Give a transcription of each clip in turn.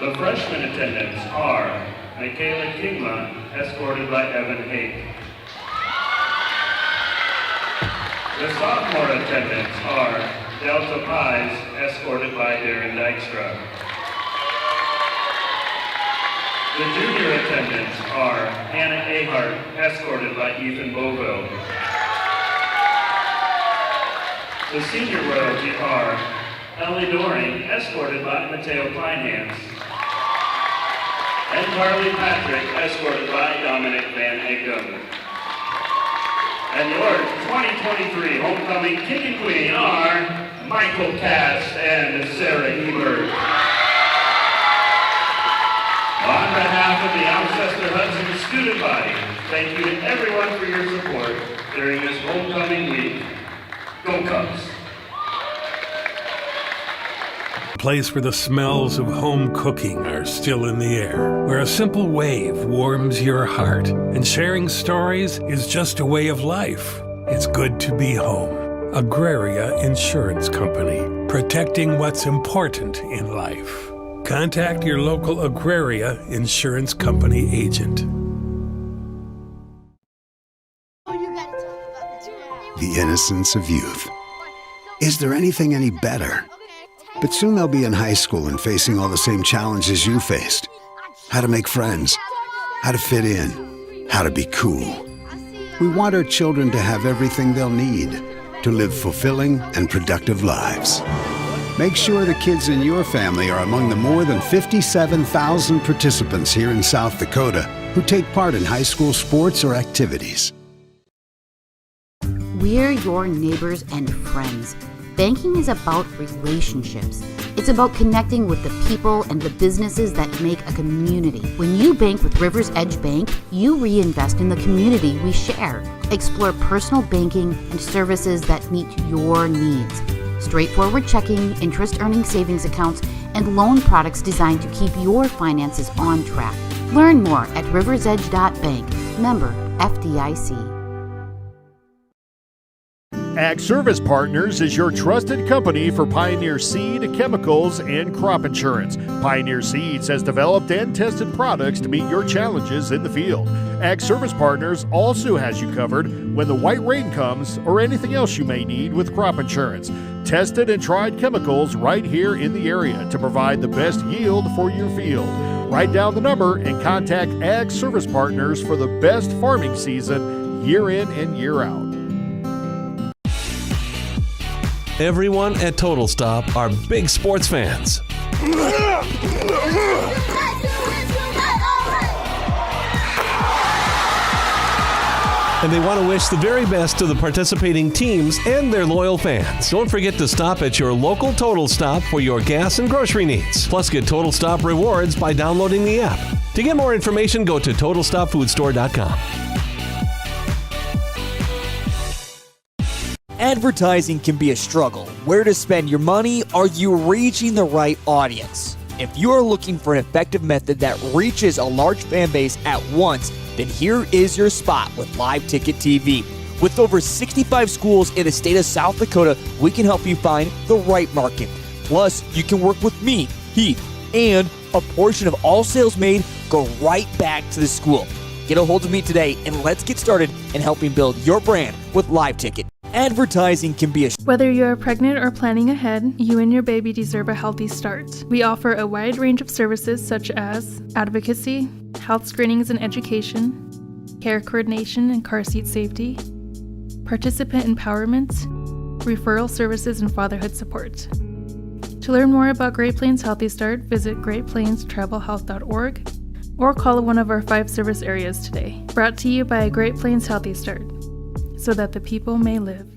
The freshman attendants are Michaela Kingma, escorted by Evan Hake. The sophomore attendants are Delta Pies, escorted by Darren Dykstra. The junior attendants are Hannah Ahart, escorted by Ethan Boville. The senior royalty are Ellie Doring, escorted by Mateo Kleinhans. And Carly Patrick, escorted by Dominic Van Egum. And your 2023 homecoming king and queen are Michael Cass and Sarah Ebert. On behalf of the Alcester-Hudson student body, thank you to everyone for your support during this homecoming week. Go Cubs! A place where the smells of home cooking are still in the air, where a simple wave warms your heart, and sharing stories is just a way of life. It's good to be home. Agraria Insurance Company, protecting what's important in life. Contact your local Agraria Insurance Company agent. The innocence of youth. Is there anything any better? But soon they'll be in high school and facing all the same challenges you faced. How to make friends, how to fit in, how to be cool. We want our children to have everything they'll need to live fulfilling and productive lives. Make sure the kids in your family are among the more than 57,000 participants here in South Dakota who take part in high school sports or activities. We're your neighbors and friends. Banking is about relationships. It's about connecting with the people and the businesses that make a community. When you bank with Rivers Edge Bank, you reinvest in the community we share. Explore personal banking and services that meet your needs. Straightforward checking, interest-earning savings accounts, and loan products designed to keep your finances on track. Learn more at riversedge.bank. Member FDIC. Ag Service Partners is your trusted company for Pioneer seed, chemicals, and crop insurance. Pioneer Seeds has developed and tested products to meet your challenges in the field. Ag Service Partners also has you covered when the white rain comes or anything else you may need with crop insurance. Tested and tried chemicals right here in the area to provide the best yield for your field. Write down the number and contact Ag Service Partners for the best farming season year in and year out. Everyone at Total Stop are big sports fans. And they want to wish the very best to the participating teams and their loyal fans. Don't forget to stop at your local Total Stop for your gas and grocery needs. Plus, get Total Stop rewards by downloading the app. To get more information, go to TotalStopFoodStore.com. Advertising can be a struggle. Where to spend your money? Are you reaching the right audience? If you are looking for an effective method that reaches a large fan base at once, then here is your spot with Live Ticket TV. With over 65 schools in the state of South Dakota, we can help you find the right market. Plus, you can work with me, Heath, and a portion of all sales made go right back to the school. Get a hold of me today and let's get started in helping build your brand with Live Ticket. Advertising can be a... Whether you're pregnant or planning ahead, you and your baby deserve a healthy start. We offer a wide range of services such as advocacy, health screenings and education, care coordination and car seat safety, participant empowerment, referral services, and fatherhood support. To learn more about Great Plains Healthy Start, visit greatplainstravelhealth.org or call one of our 5 service areas today. Brought to you by Great Plains Healthy Start, so that the people may live.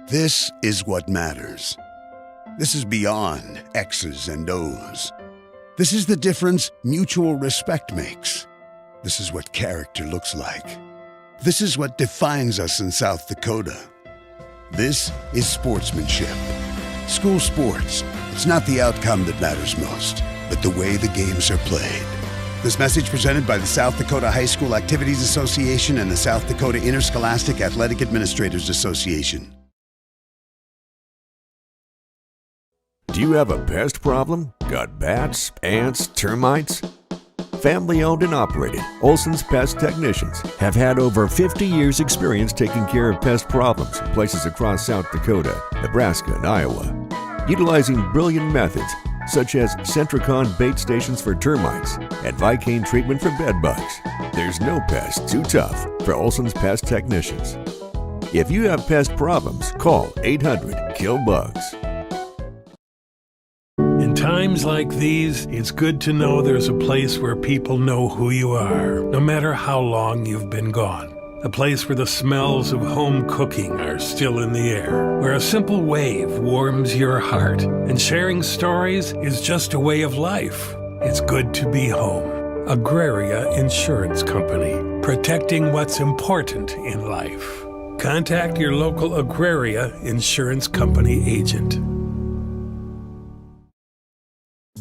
This is what matters. This is beyond X's and O's. This is the difference mutual respect makes. This is what character looks like. This is what defines us in South Dakota. This is sportsmanship. School sports. It's not the outcome that matters most, but the way the games are played. This message presented by the South Dakota High School Activities Association and the South Dakota Interscholastic Athletic Administrators Association. Do you have a pest problem? Got bats, ants, termites? Family owned and operated, Olson's Pest Technicians have had over 50 years experience taking care of pest problems in places across South Dakota, Nebraska, and Iowa. Utilizing brilliant methods such as Centricon bait stations for termites and Vicane treatment for bed bugs, there's no pest too tough for Olson's Pest Technicians. If you have pest problems, call 800-KILL-BUGS. In times like these, it's good to know there's a place where people know who you are, no matter how long you've been gone. A place where the smells of home cooking are still in the air, where a simple wave warms your heart, and sharing stories is just a way of life. It's good to be home. Agraria Insurance Company, protecting what's important in life. Contact your local Agraria Insurance Company agent.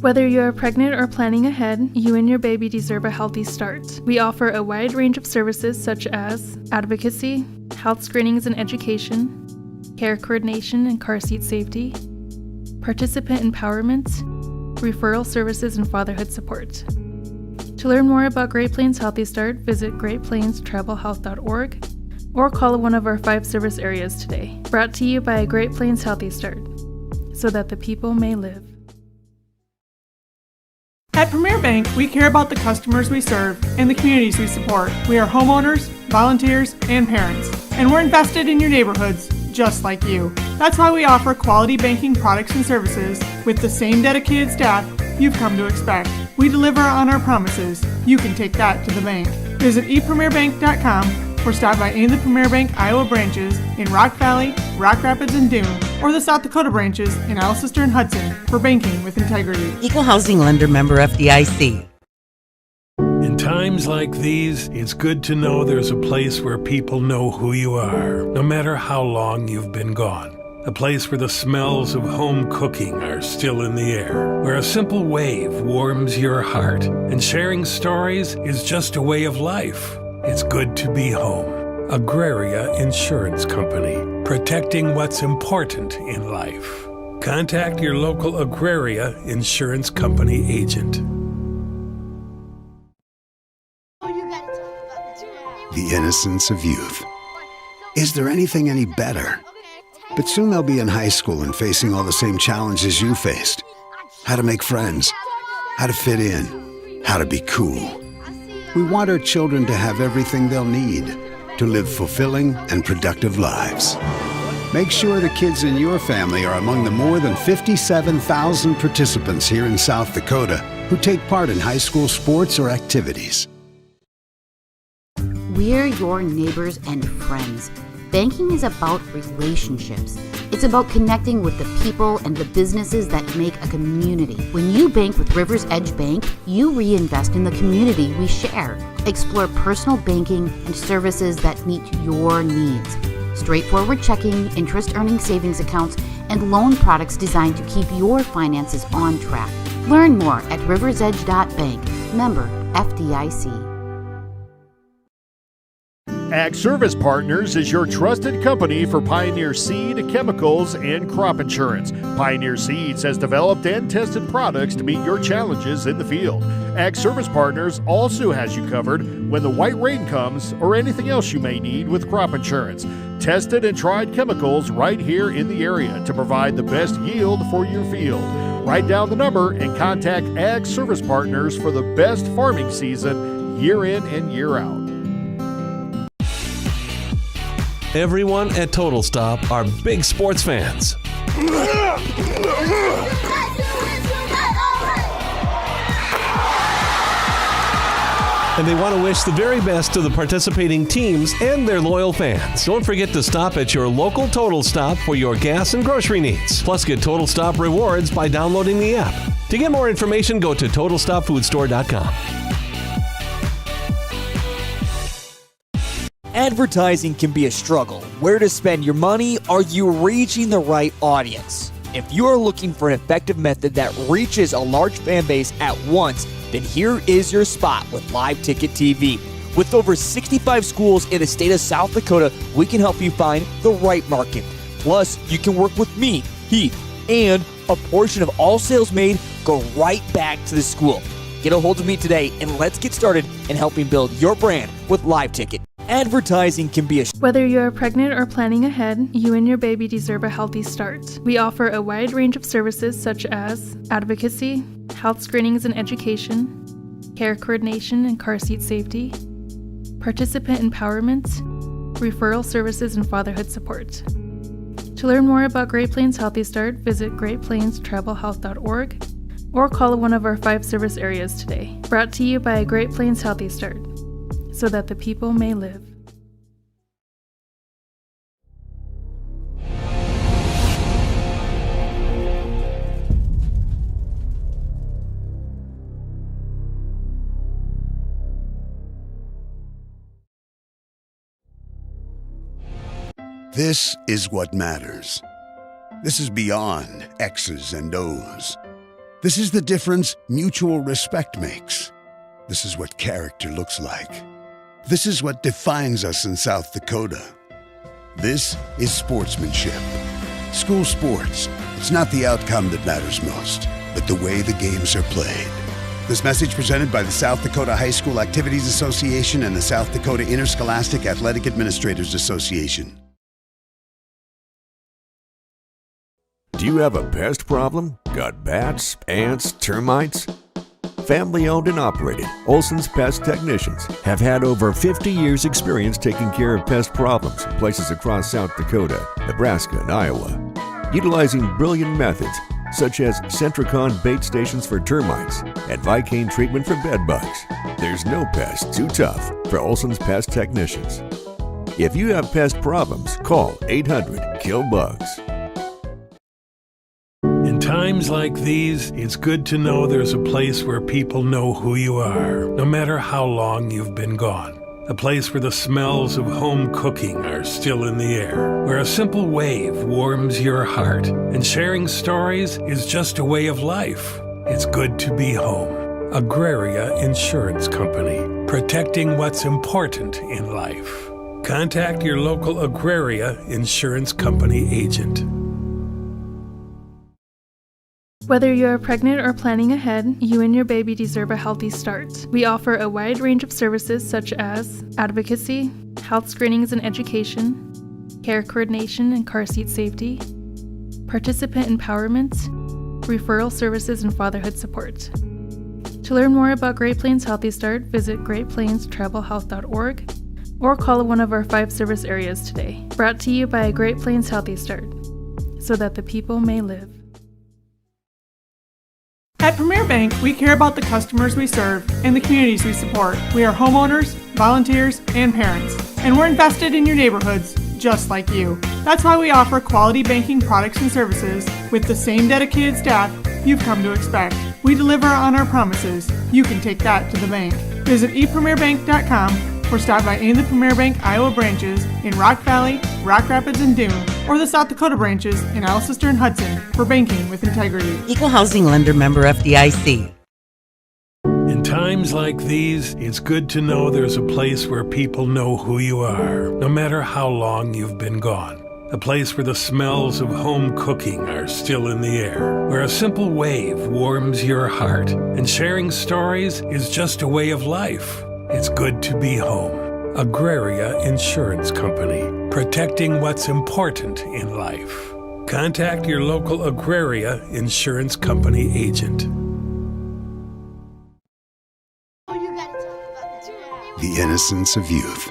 Whether you are pregnant or planning ahead, you and your baby deserve a healthy start. We offer a wide range of services such as advocacy, health screenings and education, care coordination and car seat safety, participant empowerment, referral services, and fatherhood support. To learn more about Great Plains Healthy Start, visit greatplainstravelhealth.org or call one of our 5 service areas today. Brought to you by Great Plains Healthy Start, so that the people may live. At Premier Bank, we care about the customers we serve and the communities we support. We are homeowners, volunteers, and parents, and we're invested in your neighborhoods just like you. That's why we offer quality banking products and services with the same dedicated staff you've come to expect. We deliver on our promises. You can take that to the bank. Visit epremierbank.com or stop by any of the Premier Bank Iowa branches in Rock Valley, Rock Rapids, and Dune, or the South Dakota branches in Alcester and Hudson for banking with integrity. Equal housing lender, member FDIC. In times like these, it's good to know there's a place where people know who you are, no matter how long you've been gone. A place where the smells of home cooking are still in the air, where a simple wave warms your heart, and sharing stories is just a way of life. It's good to be home. Agraria Insurance Company, protecting what's important in life. Contact your local Agraria Insurance Company agent. The innocence of youth. Is there anything any better? But soon they'll be in high school and facing all the same challenges you faced. How to make friends, how to fit in, how to be cool. We want our children to have everything they'll need to live fulfilling and productive lives. Make sure the kids in your family are among the more than 57,000 participants here in South Dakota who take part in high school sports or activities. We're your neighbors and friends. Banking is about relationships. It's about connecting with the people and the businesses that make a community. When you bank with Rivers Edge Bank, you reinvest in the community we share. Explore personal banking and services that meet your needs. Straightforward checking, interest-earning savings accounts, and loan products designed to keep your finances on track. Learn more at riversedge.bank. Member FDIC. Ag Service Partners is your trusted company for Pioneer seed, chemicals, and crop insurance. Pioneer Seeds has developed and tested products to meet your challenges in the field. Ag Service Partners also has you covered when the white rain comes or anything else you may need with crop insurance. Tested and tried chemicals right here in the area to provide the best yield for your field. Write down the number and contact Ag Service Partners for the best farming season year in and year out. Everyone at Total Stop are big sports fans. And they want to wish the very best to the participating teams and their loyal fans. Don't forget to stop at your local Total Stop for your gas and grocery needs. Plus, get Total Stop rewards by downloading the app. To get more information, go to TotalStopFoodStore.com. Advertising can be a struggle. Where to spend your money? Are you reaching the right audience? If you are looking for an effective method that reaches a large fan base at once, then here is your spot with Live Ticket TV. With over 65 schools in the state of South Dakota, we can help you find the right market. Plus, you can work with me, Heath, and a portion of all sales made go right back to the school. Get a hold of me today and let's get started in helping build your brand with Live Ticket. Advertising can be a Whether you are pregnant or planning ahead, you and your baby deserve a healthy start. We offer a wide range of services such as advocacy, health screenings and education, care coordination and car seat safety, participant empowerment, referral services, and fatherhood support. To learn more about Great Plains Healthy Start, visit greatplainstravelhealth.org or call one of our 5 service areas today. Brought to you by Great Plains Healthy Start, so that the people may live. This is what matters. This is beyond X's and O's. This is the difference mutual respect makes. This is what character looks like. This is what defines us in South Dakota. This is sportsmanship. School sports, it's not the outcome that matters most, but the way the games are played. This message presented by the South Dakota High School Activities Association and the South Dakota Interscholastic Athletic Administrators Association. Do you have a pest problem? Got bats, ants, termites? Family owned and operated, Olson's Pest Technicians have had over 50 years experience taking care of pest problems in places across South Dakota, Nebraska, and Iowa. Utilizing brilliant methods such as Centricon bait stations for termites and Vicane treatment for bed bugs, there's no pest too tough for Olson's Pest Technicians. If you have pest problems, call 800-KILL-BUGS. In times like these, it's good to know there's a place where people know who you are, no matter how long you've been gone. A place where the smells of home cooking are still in the air, where a simple wave warms your heart, and sharing stories is just a way of life. It's good to be home. Agraria Insurance Company, protecting what's important in life. Contact your local Agraria Insurance Company agent. Whether you are pregnant or planning ahead, you and your baby deserve a healthy start. We offer a wide range of services such as advocacy, health screenings and education, care coordination and car seat safety, participant empowerment, referral services, and fatherhood support. To learn more about Great Plains Healthy Start, visit greatplainstravelhealth.org or call one of our 5 service areas today. Brought to you by Great Plains Healthy Start, so that the people may live. At Premier Bank, we care about the customers we serve and the communities we support. We are homeowners, volunteers, and parents, and we're invested in your neighborhoods, just like you. That's why we offer quality banking products and services with the same dedicated staff you've come to expect. We deliver on our promises. You can take that to the bank. Visit epremierbank.com or stop by any of the Premier Bank Iowa branches in Rock Valley, Rock Rapids, and Dune, or the South Dakota branches in Alcester-Hudson for banking with integrity. Equal housing lender, member FDIC. In times like these, it's good to know there's a place where people know who you are, no matter how long you've been gone. A place where the smells of home cooking are still in the air, where a simple wave warms your heart, and sharing stories is just a way of life. It's good to be home. Agraria Insurance Company, protecting what's important in life. Contact your local Agraria Insurance Company agent. The innocence of youth.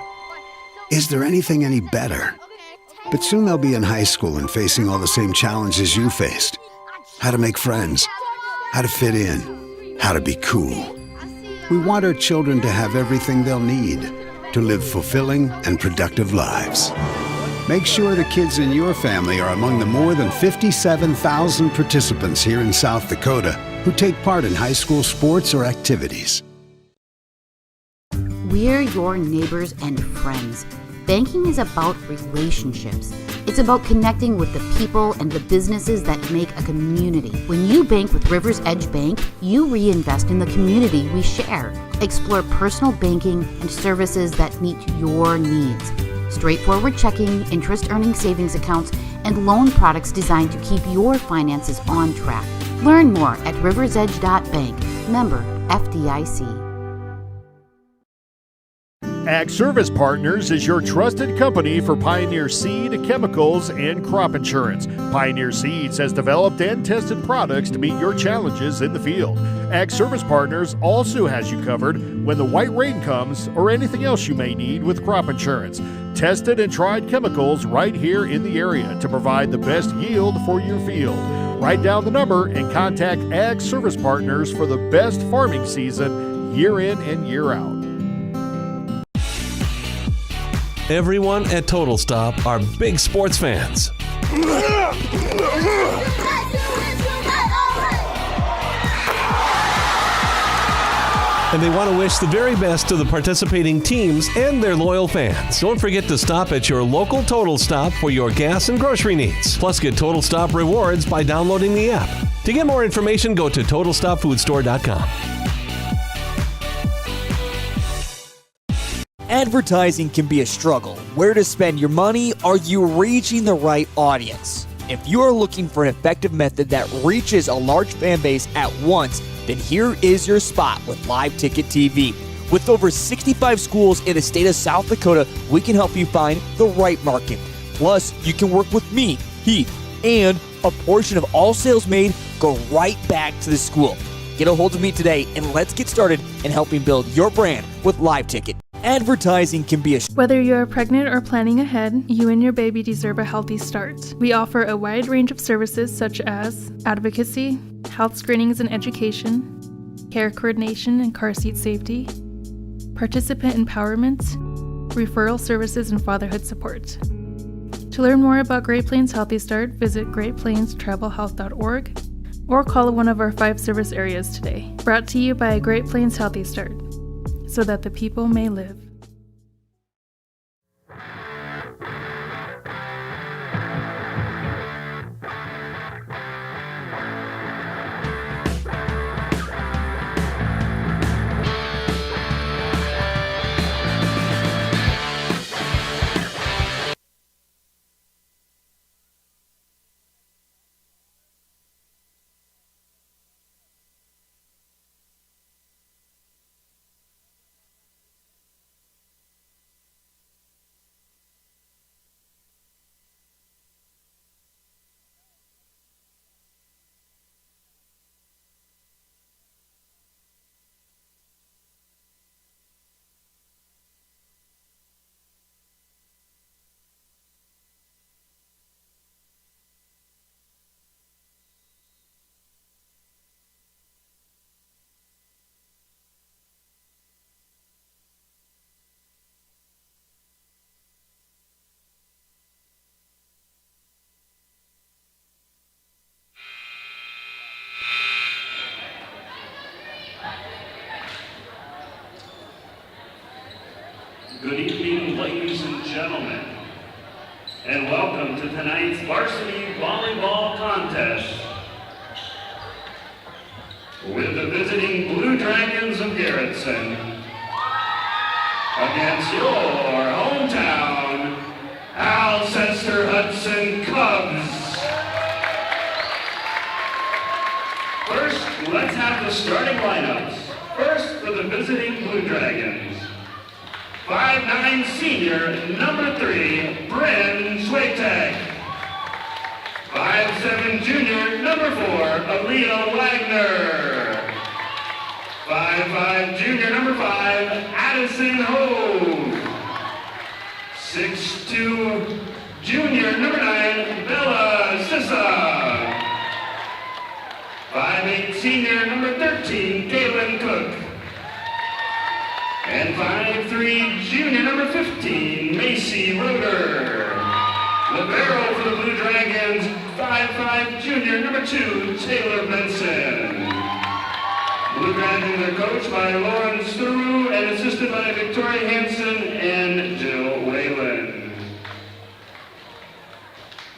Is there anything any better? But soon they'll be in high school and facing all the same challenges you faced. How to make friends, how to fit in, how to be cool. We want our children to have everything they'll need to live fulfilling and productive lives. Make sure the kids in your family are among the more than 57,000 participants here in South Dakota who take part in high school sports or activities. We're your neighbors and friends. Banking is about relationships. It's about connecting with the people and the businesses that make a community. When you bank with Rivers Edge Bank, you reinvest in the community we share. Explore personal banking and services that meet your needs. Straightforward checking, interest-earning savings accounts, and loan products designed to keep your finances on track. Learn more at riversedge.bank. Member FDIC. Ag Service Partners is your trusted company for Pioneer seed, chemicals, and crop insurance. Pioneer Seeds has developed and tested products to meet your challenges in the field. Ag Service Partners also has you covered when the white rain comes or anything else you may need with crop insurance. Tested and tried chemicals right here in the area to provide the best yield for your field. Write down the number and contact Ag Service Partners for the best farming season year in and year out. Everyone at Total Stop are big sports fans. And they want to wish the very best to the participating teams and their loyal fans. Don't forget to stop at your local Total Stop for your gas and grocery needs. Plus, get Total Stop rewards by downloading the app. To get more information, go to TotalStopFoodStore.com. Advertising can be a struggle. Where to spend your money? Are you reaching the right audience? If you are looking for an effective method that reaches a large fan base at once, then here is your spot with Live Ticket TV. With over 65 schools in the state of South Dakota, we can help you find the right market. Plus, you can work with me, Heath, and a portion of all sales made go right back to the school. Get a hold of me today and let's get started in helping build your brand with Live Ticket. Advertising can be a Whether you're pregnant or planning ahead, you and your baby deserve a healthy start. We offer a wide range of services such as advocacy, health screenings and education, care coordination and car seat safety, participant empowerment, referral services, and fatherhood support. To learn more about Great Plains Healthy Start, visit greatplainstravelhealth.org or call one of our 5 service areas today. Brought to you by Great Plains Healthy Start, so that the people may live. Good evening, ladies and gentlemen, and welcome to tonight's varsity volleyball contest with the visiting Blue Dragons of Garretson against your hometown Alcester-Hudson Cubs. First, let's have the starting lineups. First, for the visiting Blue Dragons. 5'9" senior, number 3, Bryn Swiatek. 5'7" junior, number 4, Aaliyah Wagner. 5'5" junior, number 5, Addison Hove. 6'2" junior, number 9, Bella Sissa. 5'8" senior, number 13, Galen Cook. And 5'3", junior, number 15, Macy Roeder. Libero for the Blue Dragons, 5'5", junior, number 2, Taylor Benson. Blue Dragons are coached by Lauren Sturu and assisted by Victoria Hansen and Jill Whalen.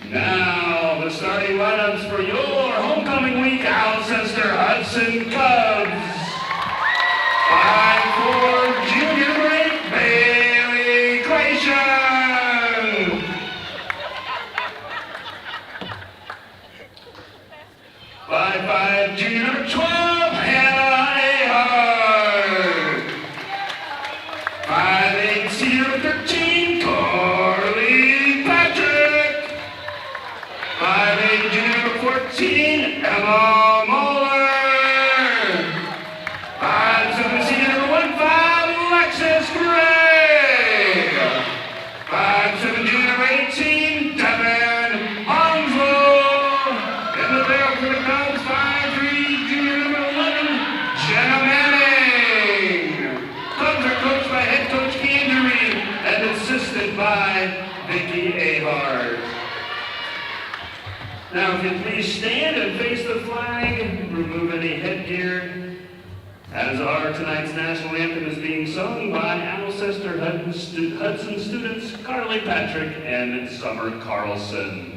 Now, the starting lineups for your homecoming week, Alcester-Hudson Cubs. 5'4" junior great Bailey Gratian. 5'5" junior number 12, Hannah Ahart. 5'8" senior number 13, Carly Patrick. 5'8" junior number 14, Emma Moeller. 5'7" senior number 15, Alexis Gray. 5'7" junior number 18, Devin Honslow. In the barrel for the Cubs, 5'3" junior number 11, Jenna Manning. Cubs are coached by head coach Candy Reed and assisted by Vicki Ahart. Now, if you please stand and face the flag, remove any headgear, as our tonight's national anthem is being sung by Alcester-Hudson students Carly Patrick and Summer Carlson.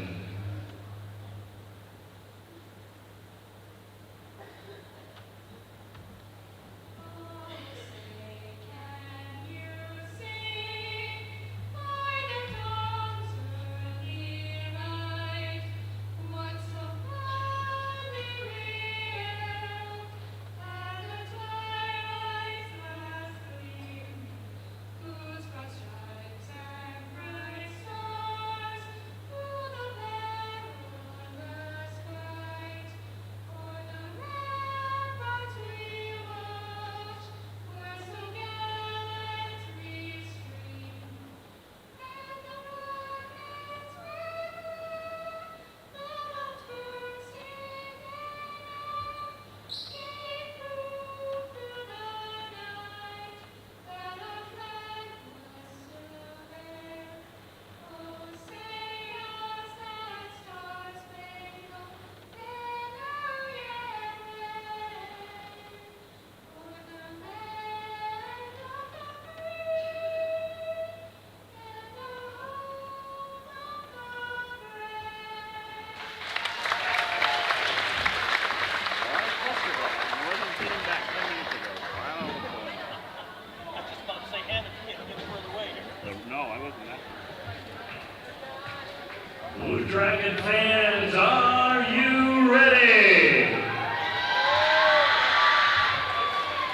Blue Dragon fans, are you ready?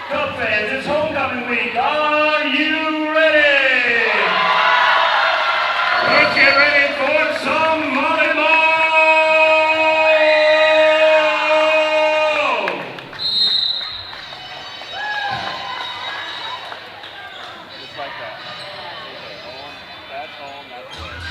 Cub fans, it's homecoming week. Are you ready? Let's get ready for some volleyball! Just like that. Home, that's home, that's right.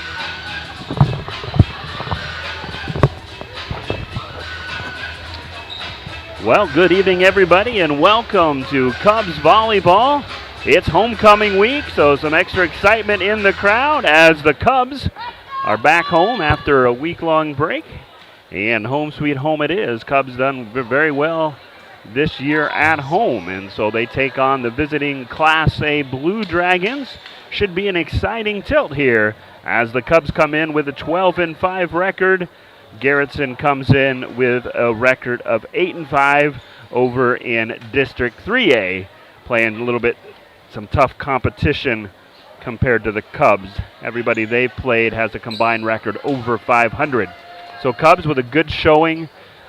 Well, good evening, everybody, and welcome to Cubs volleyball. It's homecoming week, so some extra excitement in the crowd as the Cubs are back home after a week-long break. And home sweet home it is. Cubs done very well this year at home, and so they take on the visiting Class A Blue Dragons. Should be an exciting tilt here as the Cubs come in with a 12-5 record. Garretson comes in with a record of 8-5 over in District 3A, playing a little bit some tough competition compared to the Cubs. Everybody they've played has a combined record over 500. So Cubs with a good showing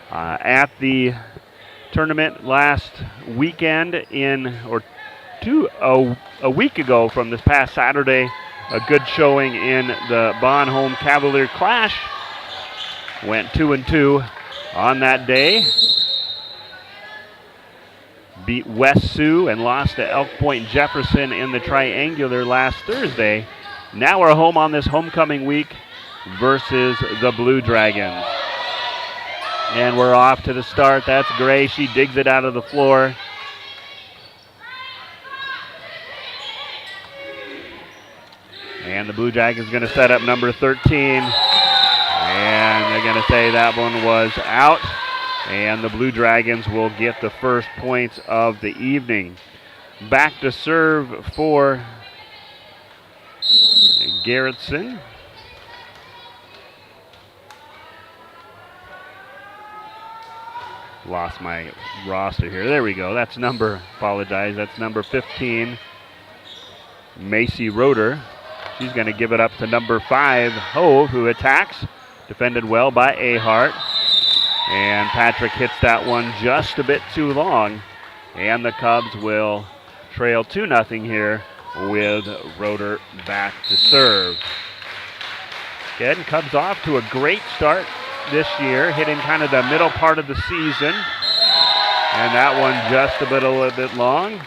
at the tournament last weekend a week ago from this past Saturday. A good showing in the Bonhomme Cavalier Clash. Went 2-2 on that day. Beat West Sioux and lost to Elk Point Jefferson in the triangular last Thursday. Now we're home on this homecoming week versus the Blue Dragons. And we're off to the start. That's Gray. She digs it out of the floor. And the Blue Dragons are going to set up number 13. And they're going to say that one was out. And the Blue Dragons will get the first points of the evening. Back to serve for Garretson. Lost my roster here. There we go. That's number 15, Macy Roeder. She's going to give it up to number 5, Hove, who attacks. Defended well by Ahart. And Patrick hits that one just a bit too long. And the Cubs will trail 2-0 here with Roeder back to serve. Again, Cubs off to a great start this year, hitting kind of the middle part of the season. And that one just a little bit long.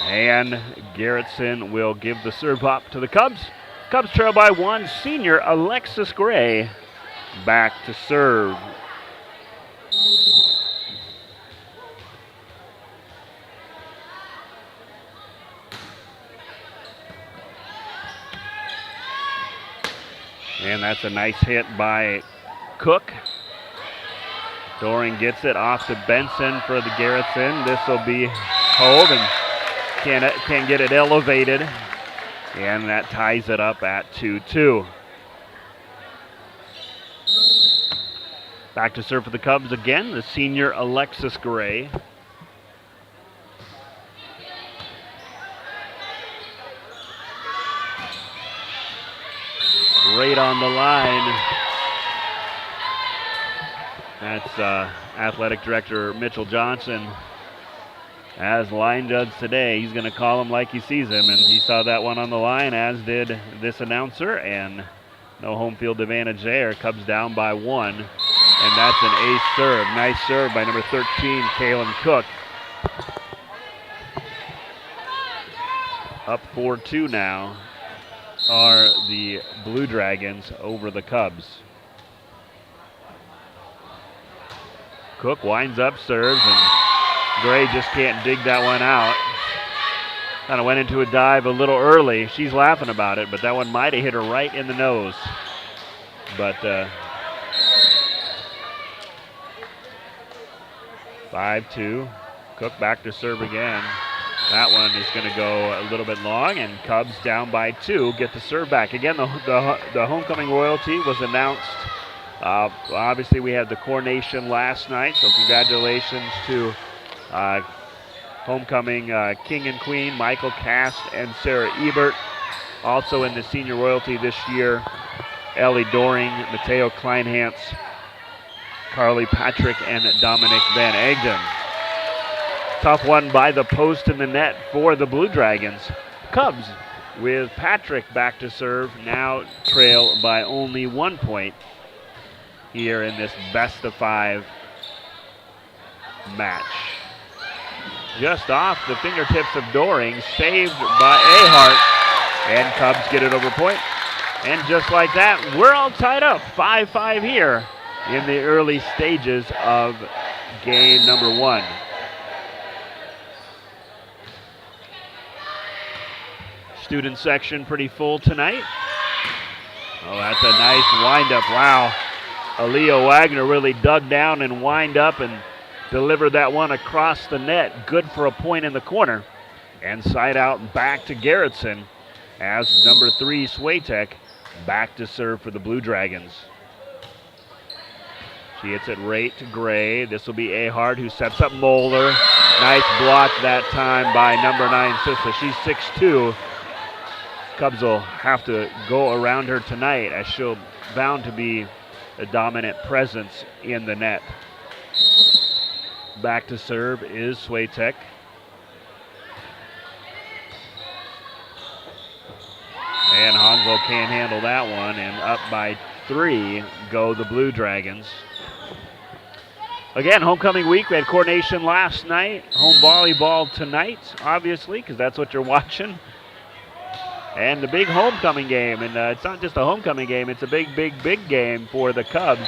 And Garretson will give the serve up to the Cubs. Cubs trail by 1. Senior Alexis Gray back to serve. And that's a nice hit by Cook. Doring gets it off to Benson for the Garretson. This will be Hove, and can get it elevated. And that ties it up at 2-2. Back to serve for the Cubs again, the senior Alexis Gray. Great on the line. That's Athletic Director Mitchell Johnson. As line judge today, he's going to call him like he sees him, and he saw that one on the line, as did this announcer, and no home field advantage there. Cubs down by 1, and that's an ace serve. Nice serve by number 13, Kaylin Cook. Up 4-2 now are the Blue Dragons over the Cubs. Cook winds up, serves, and Gray just can't dig that one out. Kind of went into a dive a little early. She's laughing about it, but that one might have hit her right in the nose. But 5-2. Cook back to serve again. That one is going to go a little bit long, and Cubs down by 2 get the serve back. Again, the homecoming royalty was announced. Obviously, we had the coronation last night, so congratulations to homecoming king and queen Michael Cast and Sarah Ebert. Also in the senior royalty this year, Ellie Doring, Mateo Kleinhans, Carly Patrick, and Dominic Van Egden. Tough one by the post in the net for the Blue Dragons. Cubs, with Patrick back to serve, now trail by only 1 point here in this best-of-5 match. Just off the fingertips of Doring, saved by Ahart, and Cubs get it over point. And just like that, we're all tied up, 5-5 here in the early stages of game number 1. Student section pretty full tonight. Oh, that's a nice windup. Wow. Aaliyah Wagner really dug down and wind up and delivered that one across the net. Good for a point in the corner. And side out back to Garretson as number 3, Swatek, back to serve for the Blue Dragons. She hits it right to Gray. This will be Ahart, who sets up Moeller. Nice block that time by number 9, Sissa. She's 6'2". Cubs will have to go around her tonight, as she'll bound to be a dominant presence in the net. Back to serve is Swatek. And Honglo can't handle that one, and up by 3 go the Blue Dragons. Again, homecoming week. We had coordination last night. Home volleyball tonight, obviously, because that's what you're watching. And the big homecoming game. And it's not just a homecoming game. It's a big, big, big game for the Cubs.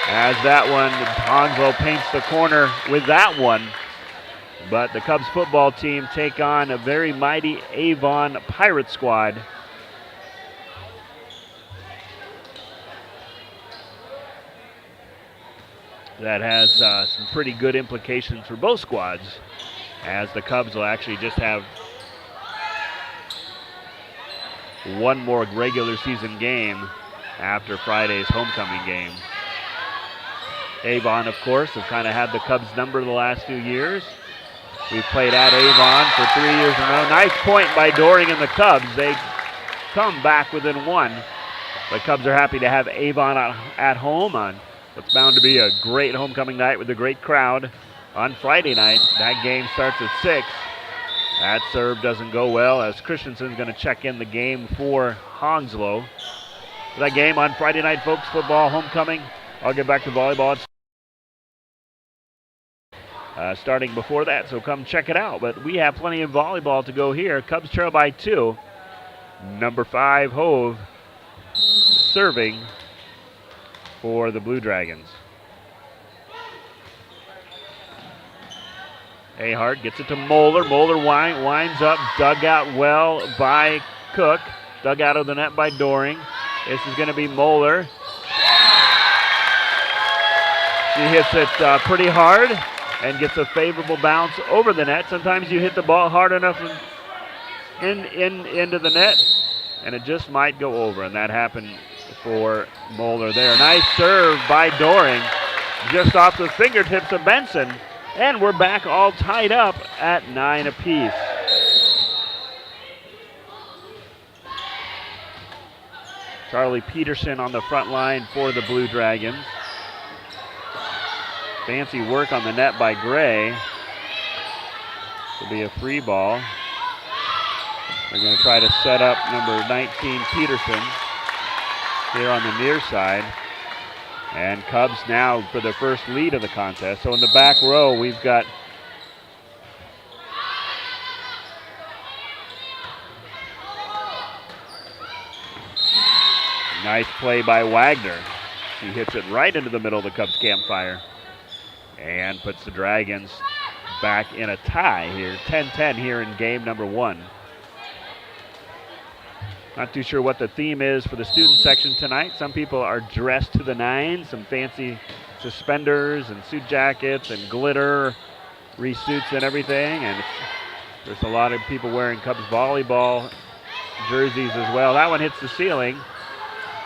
As that one, Honslow paints the corner with that one. But the Cubs football team take on a very mighty Avon Pirate squad. That has some pretty good implications for both squads, as the Cubs will actually just have one more regular season game after Friday's homecoming game. Avon, of course, have kind of had the Cubs number the last few years. We've played at Avon for 3 years in a row. Nice point by Doring and the Cubs. They come back within one. The Cubs are happy to have Avon at home on what's bound to be a great homecoming night with a great crowd on Friday night. That game starts at 6. That serve doesn't go well as Christensen's going to check in the game for Hounslow. That game on Friday night, folks, football, homecoming. I'll get back to volleyball. Starting before that, so come check it out. But we have plenty of volleyball to go here. Cubs trail by 2. Number 5, Hove, serving for the Blue Dragons. Ahart gets it to Moeller. Moeller winds up, dug out well by Cook. Dug out of the net by Doring. This is going to be Moeller. She hits it pretty hard and gets a favorable bounce over the net. Sometimes you hit the ball hard enough into the net, and it just might go over, and that happened for Moeller there. Nice serve by Doring, just off the fingertips of Benson, and we're back all tied up at 9 apiece. Charlie Peterson on the front line for the Blue Dragons. Fancy work on the net by Gray. It'll be a free ball. They're going to try to set up number 19, Peterson, here on the near side. And Cubs now for their first lead of the contest. So in the back row, we've got nice play by Wagner. He hits it right into the middle of the Cubs campfire and puts the Dragons back in a tie here. 10-10 here in game number 1. Not too sure what the theme is for the student section tonight. Some people are dressed to the nines, some fancy suspenders and suit jackets and glitter suits and everything. And there's a lot of people wearing Cubs volleyball jerseys as well. That one hits the ceiling.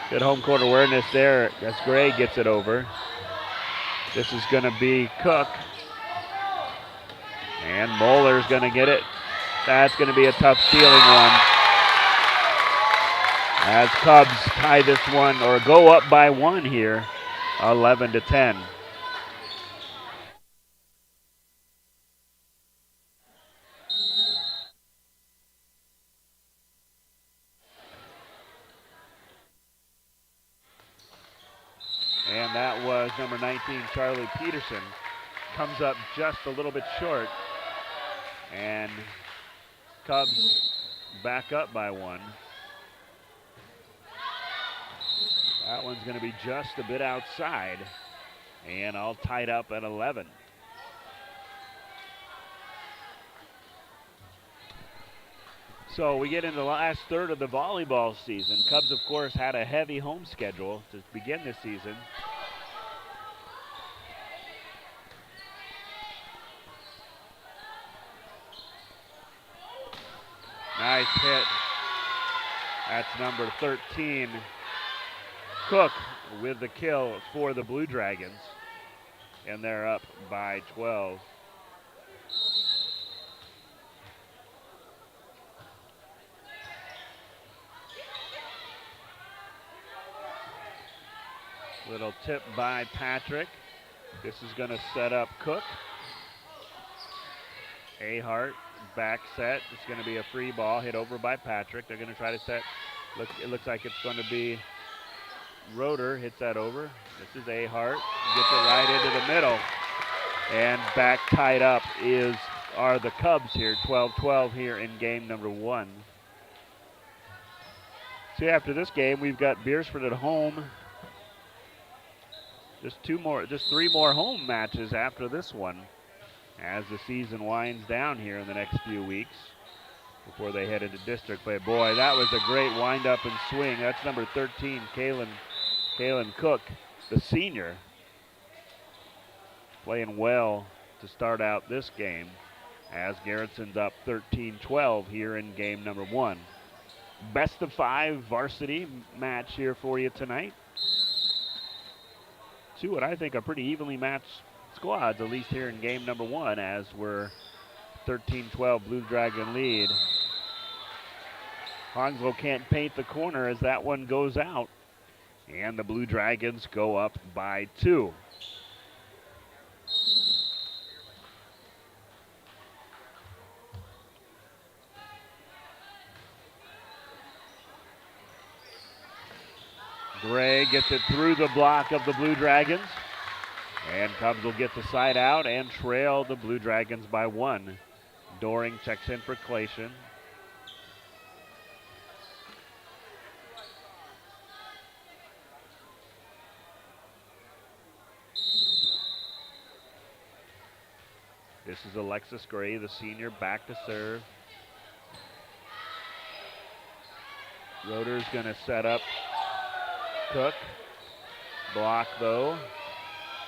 Good home court awareness there as Gray gets it over. This is going to be Cook. And Moeller's going to get it. That's going to be a tough ceiling one. As Cubs tie this one, or go up by 1 here, 11-10. And that was number 19, Charlie Peterson. Comes up just a little bit short. And Cubs back up by 1. That one's going to be just a bit outside. And all tied up at 11. So we get into the last third of the volleyball season. Cubs, of course, had a heavy home schedule to begin this season. Nice hit. That's number 13. Cook with the kill for the Blue Dragons. And they're up by 12. Little tip by Patrick. This is going to set up Cook. Ahart, back set. It's going to be a free ball hit over by Patrick. They're going to try to set. It looks like it's going to be Roeder. Hits that over. This is Ahart. Gets it right into the middle. And back tied up are the Cubs here. 12-12 here in game number 1. See, after this game, we've got Beersford at home. Just 3 more home matches after this one as the season winds down here in the next few weeks before they head into district play. Boy, that was a great wind-up and swing. That's number 13, Kaylin Cook, the senior, playing well to start out this game as Garretson's up 13-12 here in game number 1. Best of 5 varsity match here for you tonight. two what I think are pretty evenly matched squads, at least here in game number one, as we're 13-12 Blue Dragon lead. Honslow can't paint the corner as that one goes out, and the Blue Dragons go up by 2. Gray gets it through the block of the Blue Dragons, and Cubs will get the side out and trail the Blue Dragons by 1. Doring checks in for Clayton. This is Alexis Gray, the senior, back to serve. Roeder's going to set up Cook. Block, though.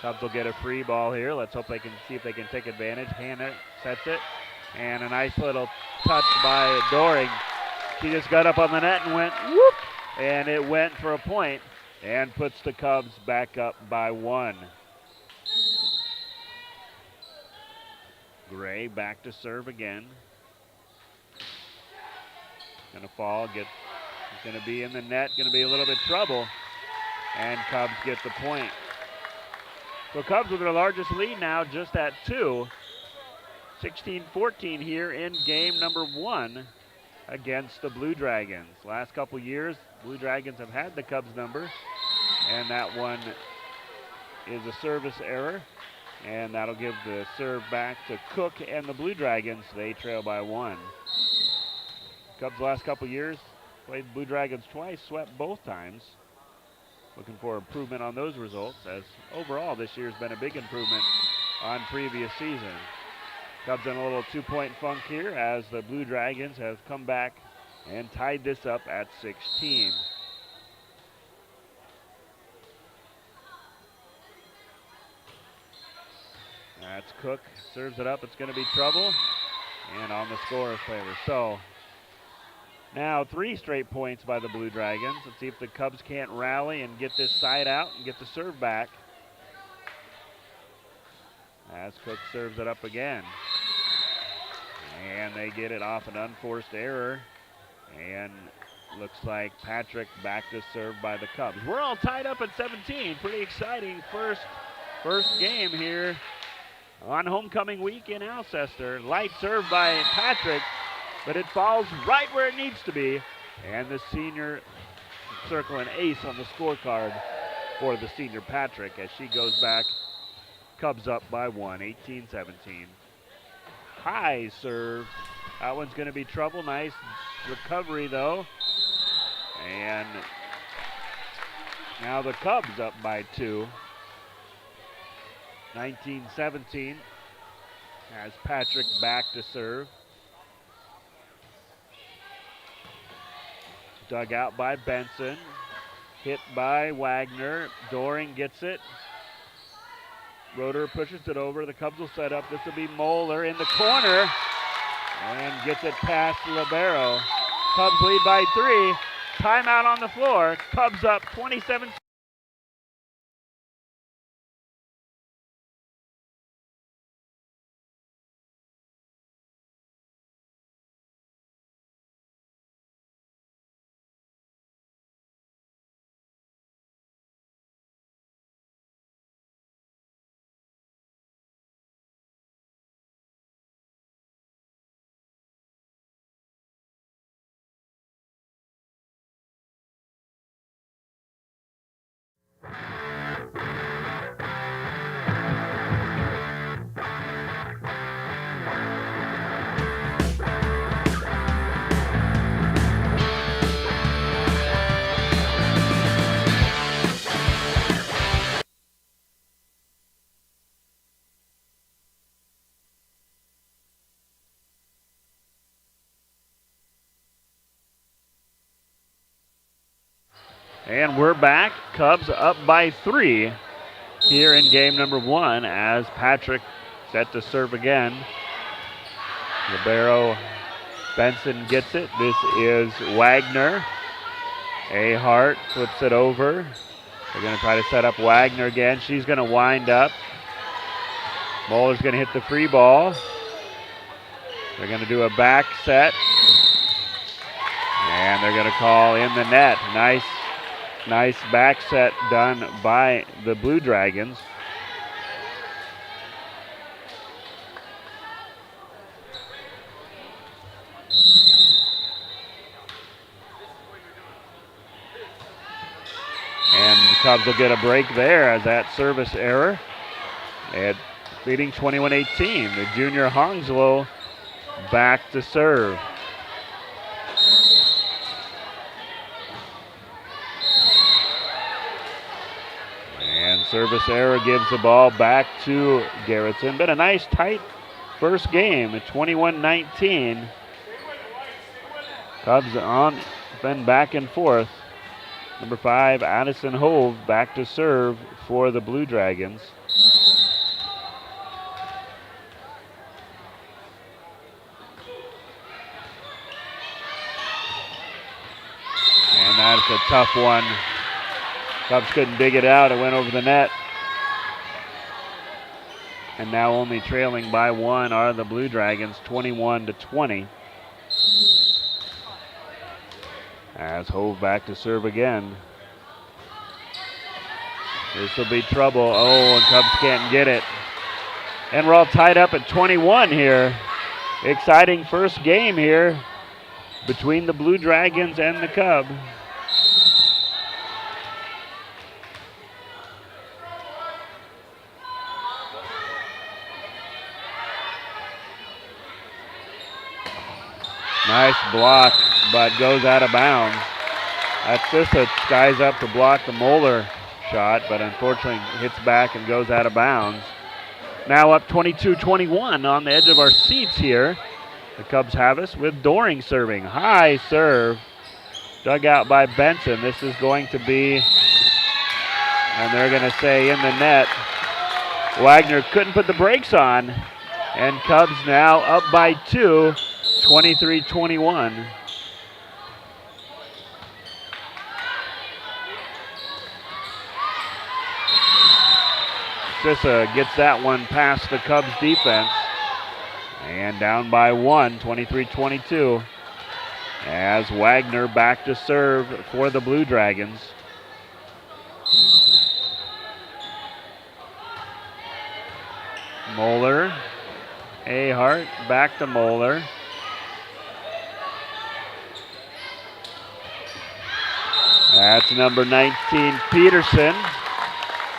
Cubs will get a free ball here. Let's hope they can see if they can take advantage. Hannah sets it. And a nice little touch by Doring. She just got up on the net and went whoop. And it went for a point and puts the Cubs back up by 1. Gray back to serve again. Gonna fall, he's gonna be in the net, gonna be a little bit trouble. And Cubs get the point. So Cubs with their largest lead now, just at 2. 16-14 here in game number 1 against the Blue Dragons. Last couple years, Blue Dragons have had the Cubs number, and that one is a service error. And that'll give the serve back to Cook and the Blue Dragons. They trail by 1. Cubs last couple years played Blue Dragons twice, swept both times. Looking for improvement on those results, as overall this year's been a big improvement on previous season. Cubs in a little 2-point funk here as the Blue Dragons have come back and tied this up at 16. That's Cook, serves it up, it's going to be trouble, and on the scorer's favor. So now 3 straight points by the Blue Dragons. Let's see if the Cubs can't rally and get this side out and get the serve back. As Cook serves it up again. And they get it off an unforced error. And looks like Patrick back to serve by the Cubs. We're all tied up at 17. Pretty exciting first game here on homecoming week in Alcester. Light serve by Patrick, but it falls right where it needs to be. And the senior circle an ace on the scorecard for the senior Patrick as she goes back. Cubs up by 1, 18-17. High serve. That one's going to be trouble. Nice recovery, though. And now the Cubs up by 2. 19-17 as Patrick back to serve. Dug out by Benson. Hit by Wagner. Doring gets it. Roeder pushes it over. The Cubs will set up. This will be Moeller in the corner and gets it past Libero. Cubs lead by 3. Timeout on the floor. Cubs up 27. And we're back. Cubs up by 3 here in game number 1 as Patrick set to serve again. Libero Benson gets it. This is Wagner. Ahart flips it over. They're going to try to set up Wagner again. She's going to wind up. Moeller's going to hit the free ball. They're going to do a back set. And they're going to call in the net. Nice back set done by the Blue Dragons. And the Cubs will get a break there as that service error. And leading 21-18. The junior Hounslow back to serve. And service error gives the ball back to Garretson. Been a nice tight first game at 21-19. Cubs on, been back and forth. Number 5, Addison Hove back to serve for the Blue Dragons. And that's a tough one. Cubs couldn't dig it out. It went over the net. And now only trailing by 1 are the Blue Dragons, 21-20. As Hove back to serve again. This will be trouble. Oh, and Cubs can't get it. And we're all tied up at 21 here. Exciting first game here between the Blue Dragons and the Cubs. Nice block, but goes out of bounds. Atsissa skies up to block the Moeller shot, but unfortunately hits back and goes out of bounds. Now up 22-21 on the edge of our seats here. The Cubs have us with Doring serving. High serve, dug out by Benson. This is going to be, and they're going to say in the net. Wagner couldn't put the brakes on, and Cubs now up by 2. 23-21. Sissa gets that one past the Cubs defense. And down by 1, 23-22. As Wagner back to serve for the Blue Dragons. Moeller. Ahart back to Moeller. That's number 19, Peterson,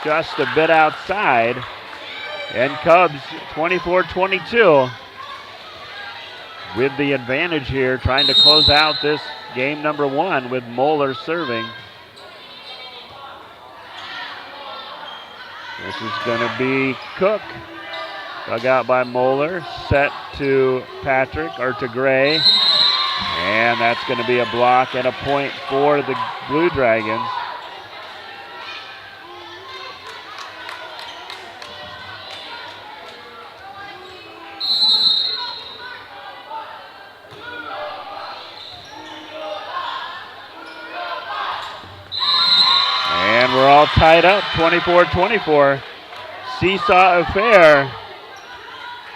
just a bit outside. And Cubs 24-22 with the advantage here, trying to close out this game number 1 with Moeller serving. This is going to be Cook, dug out by Moeller, set to Patrick, or to Gray. And that's going to be a block and a point for the Blue Dragons. And we're all tied up, 24-24. Seesaw affair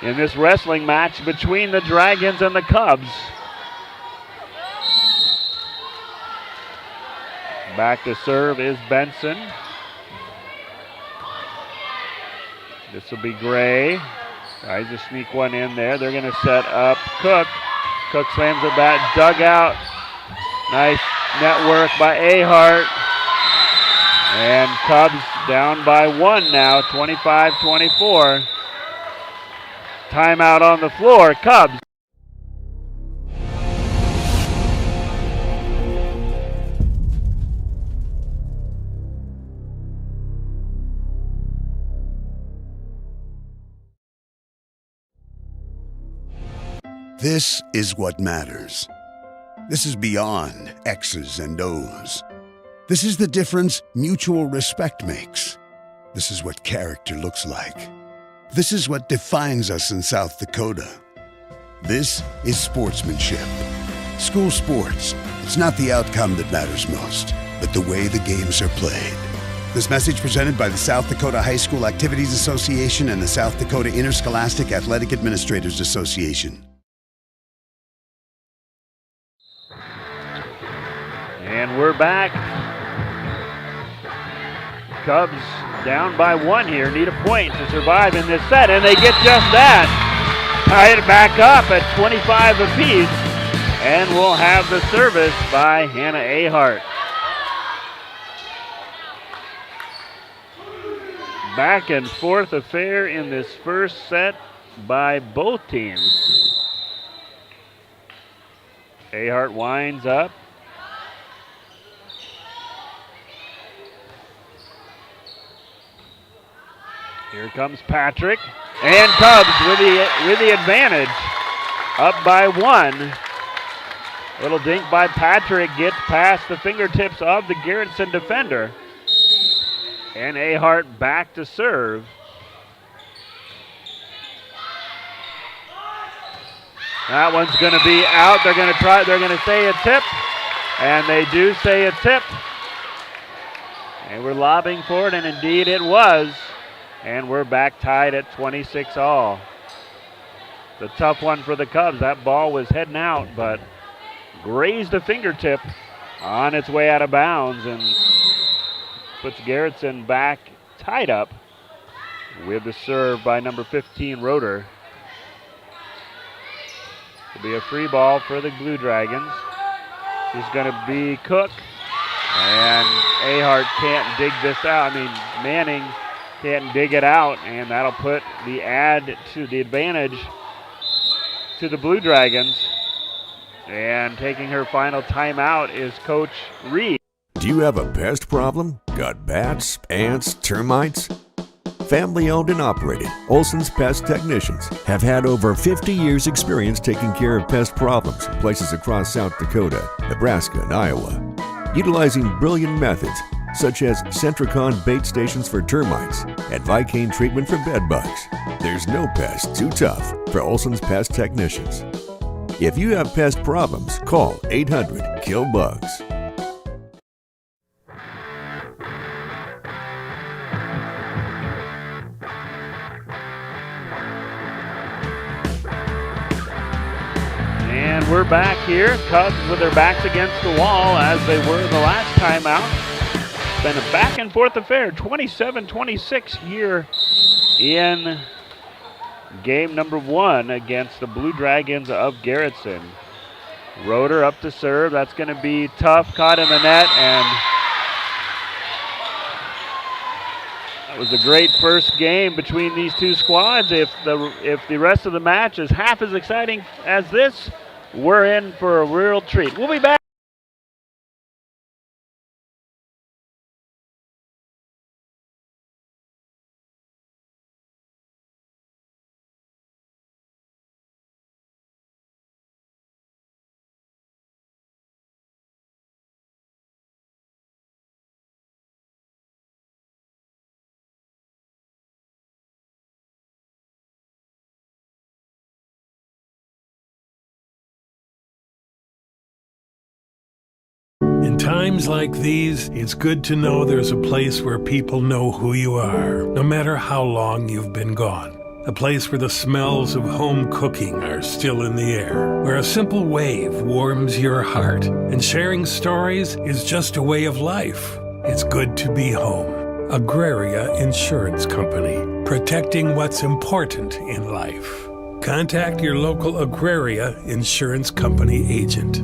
in this wrestling match between the Dragons and the Cubs. Back to serve is Benson. This will be Gray. Tries to sneak one in there. They're going to set up Cook. Cook slams it back, dug out. Nice network by Ahart. And Cubs down by 1 now, 25-24. Timeout on the floor, Cubs. This is what matters. This is beyond X's and O's. This is the difference mutual respect makes. This is what character looks like. This is what defines us in South Dakota. This is sportsmanship. School sports, it's not the outcome that matters most, but the way the games are played. This message presented by the South Dakota High School Activities Association and the South Dakota Interscholastic Athletic Administrators Association. And we're back. Cubs down by 1 here, need a point to survive in this set, and they get just that. Tie it back up at 25 apiece, and we'll have the service by Hannah Ahart. Back and forth affair in this first set by both teams. Ahart winds up. Here comes Patrick, and Cubs with the advantage, up by 1. Little dink by Patrick gets past the fingertips of the Garretson defender. And Ahart back to serve. That one's going to be out. They're going to say a tip, and they do say a tip. And we're lobbying for it, and indeed it was. And we're back tied at 26 all. The tough one for the Cubs. That ball was heading out, but grazed a fingertip on its way out of bounds and puts Garretson back tied up with the serve by number 15, Roeder. It'll be a free ball for the Blue Dragons. It's going to be Cook, and Ahart can't dig this out. Manning can't dig it out, and that'll put the advantage to the Blue Dragons. And taking her final timeout is Coach Reed. Do you have a pest problem? Got bats, ants, termites? Family owned and operated, Olson's Pest Technicians have had over 50 years experience taking care of pest problems in places across South Dakota, Nebraska, and Iowa. Utilizing brilliant methods such as Centricon bait stations for termites and Vicane treatment for bed bugs. There's no pest too tough for Olson's Pest Technicians. If you have pest problems, call 800-KILL-BUGS. And we're back here. Cubs with their backs against the wall as they were the last time out. It's been a back and forth affair. 27-26 here in game number 1 against the Blue Dragons of Garretson. Roeder up to serve. That's going to be tough. Caught in the net, and that was a great first game between these two squads. If the rest of the match is half as exciting as this, we're in for a real treat. We'll be back. In times like these, it's good to know there's a place where people know who you are, no matter how long you've been gone. A place where the smells of home cooking are still in the air, where a simple wave warms your heart, and sharing stories is just a way of life. It's good to be home. Agraria Insurance Company, protecting what's important in life. Contact your local Agraria Insurance Company agent.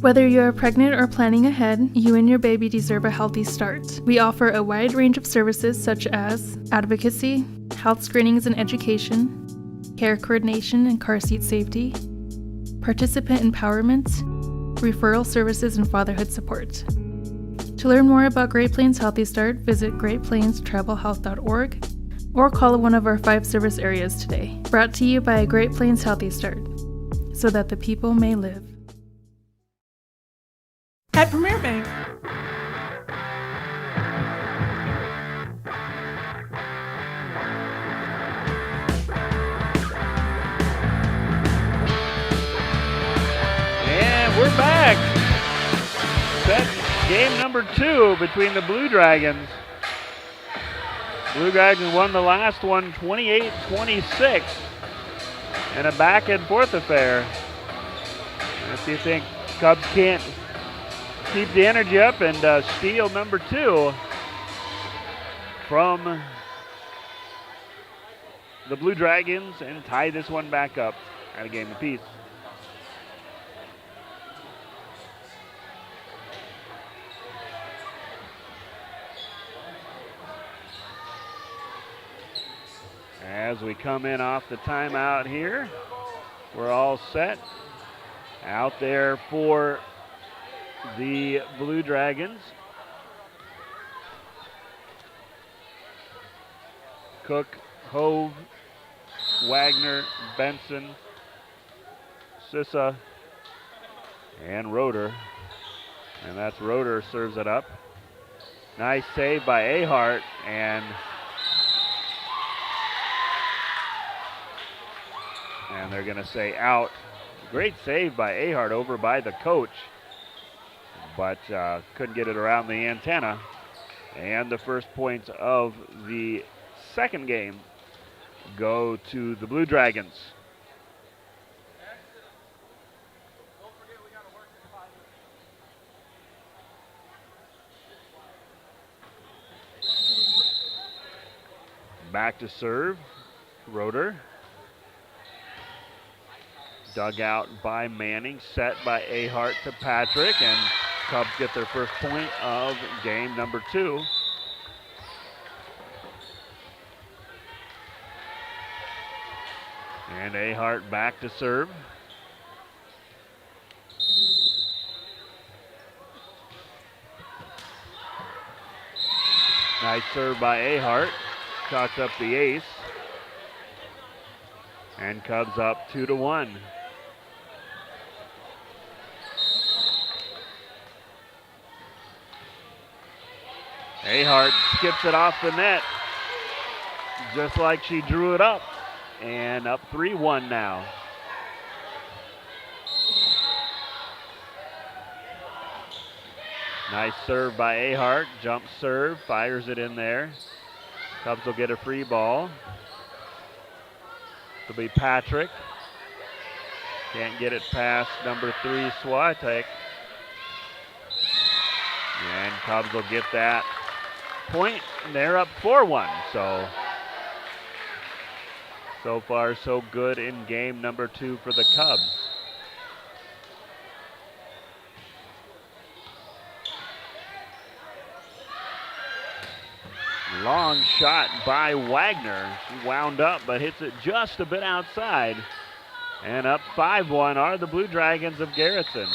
Whether you're pregnant or planning ahead, you and your baby deserve a healthy start. We offer a wide range of services such as advocacy, health screenings and education, care coordination and car seat safety, participant empowerment, referral services, and fatherhood support. To learn more about Great Plains Healthy Start, visit greatplainstravelhealth.org or call one of our 5 service areas today. Brought to you by Great Plains Healthy Start, so that the people may live. At Premier Bank, and we're back. Set game number number 2 between the Blue Dragons. Blue Dragons won the last one 28-26 in a back and forth affair. If you think Cubs can't keep the energy up and steal number 2 from the Blue Dragons and tie this one back up at a game apiece. As we come in off the timeout here, we're all set. Out there for the Blue Dragons. Cook, Hove, Wagner, Benson, Sissa, and Roeder. And that's Roeder serves it up. Nice save by Ahart, and they're going to say out. Great save by Ahart over by the coach, but couldn't get it around the antenna. And the first points of the second game go to the Blue Dragons. Back to serve, Roeder. Dug out by Manning, set by Ahart to Patrick, and Cubs get their first point of game number 2. And Ahart back to serve. Nice serve by Ahart. Shots up the ace. And Cubs up 2-1. Ahart skips it off the net, just like she drew it up. And up 3-1 now. Nice serve by Ahart. Jump serve, fires it in there. Cubs will get a free ball. It'll be Patrick. Can't get it past number 3, Swatek. And Cubs will get that point, and they're up 4-1. So far, so good in game number 2 for the Cubs. Long shot by Wagner. She wound up, but hits it just a bit outside. And up 5-1 are the Blue Dragons of Garretson.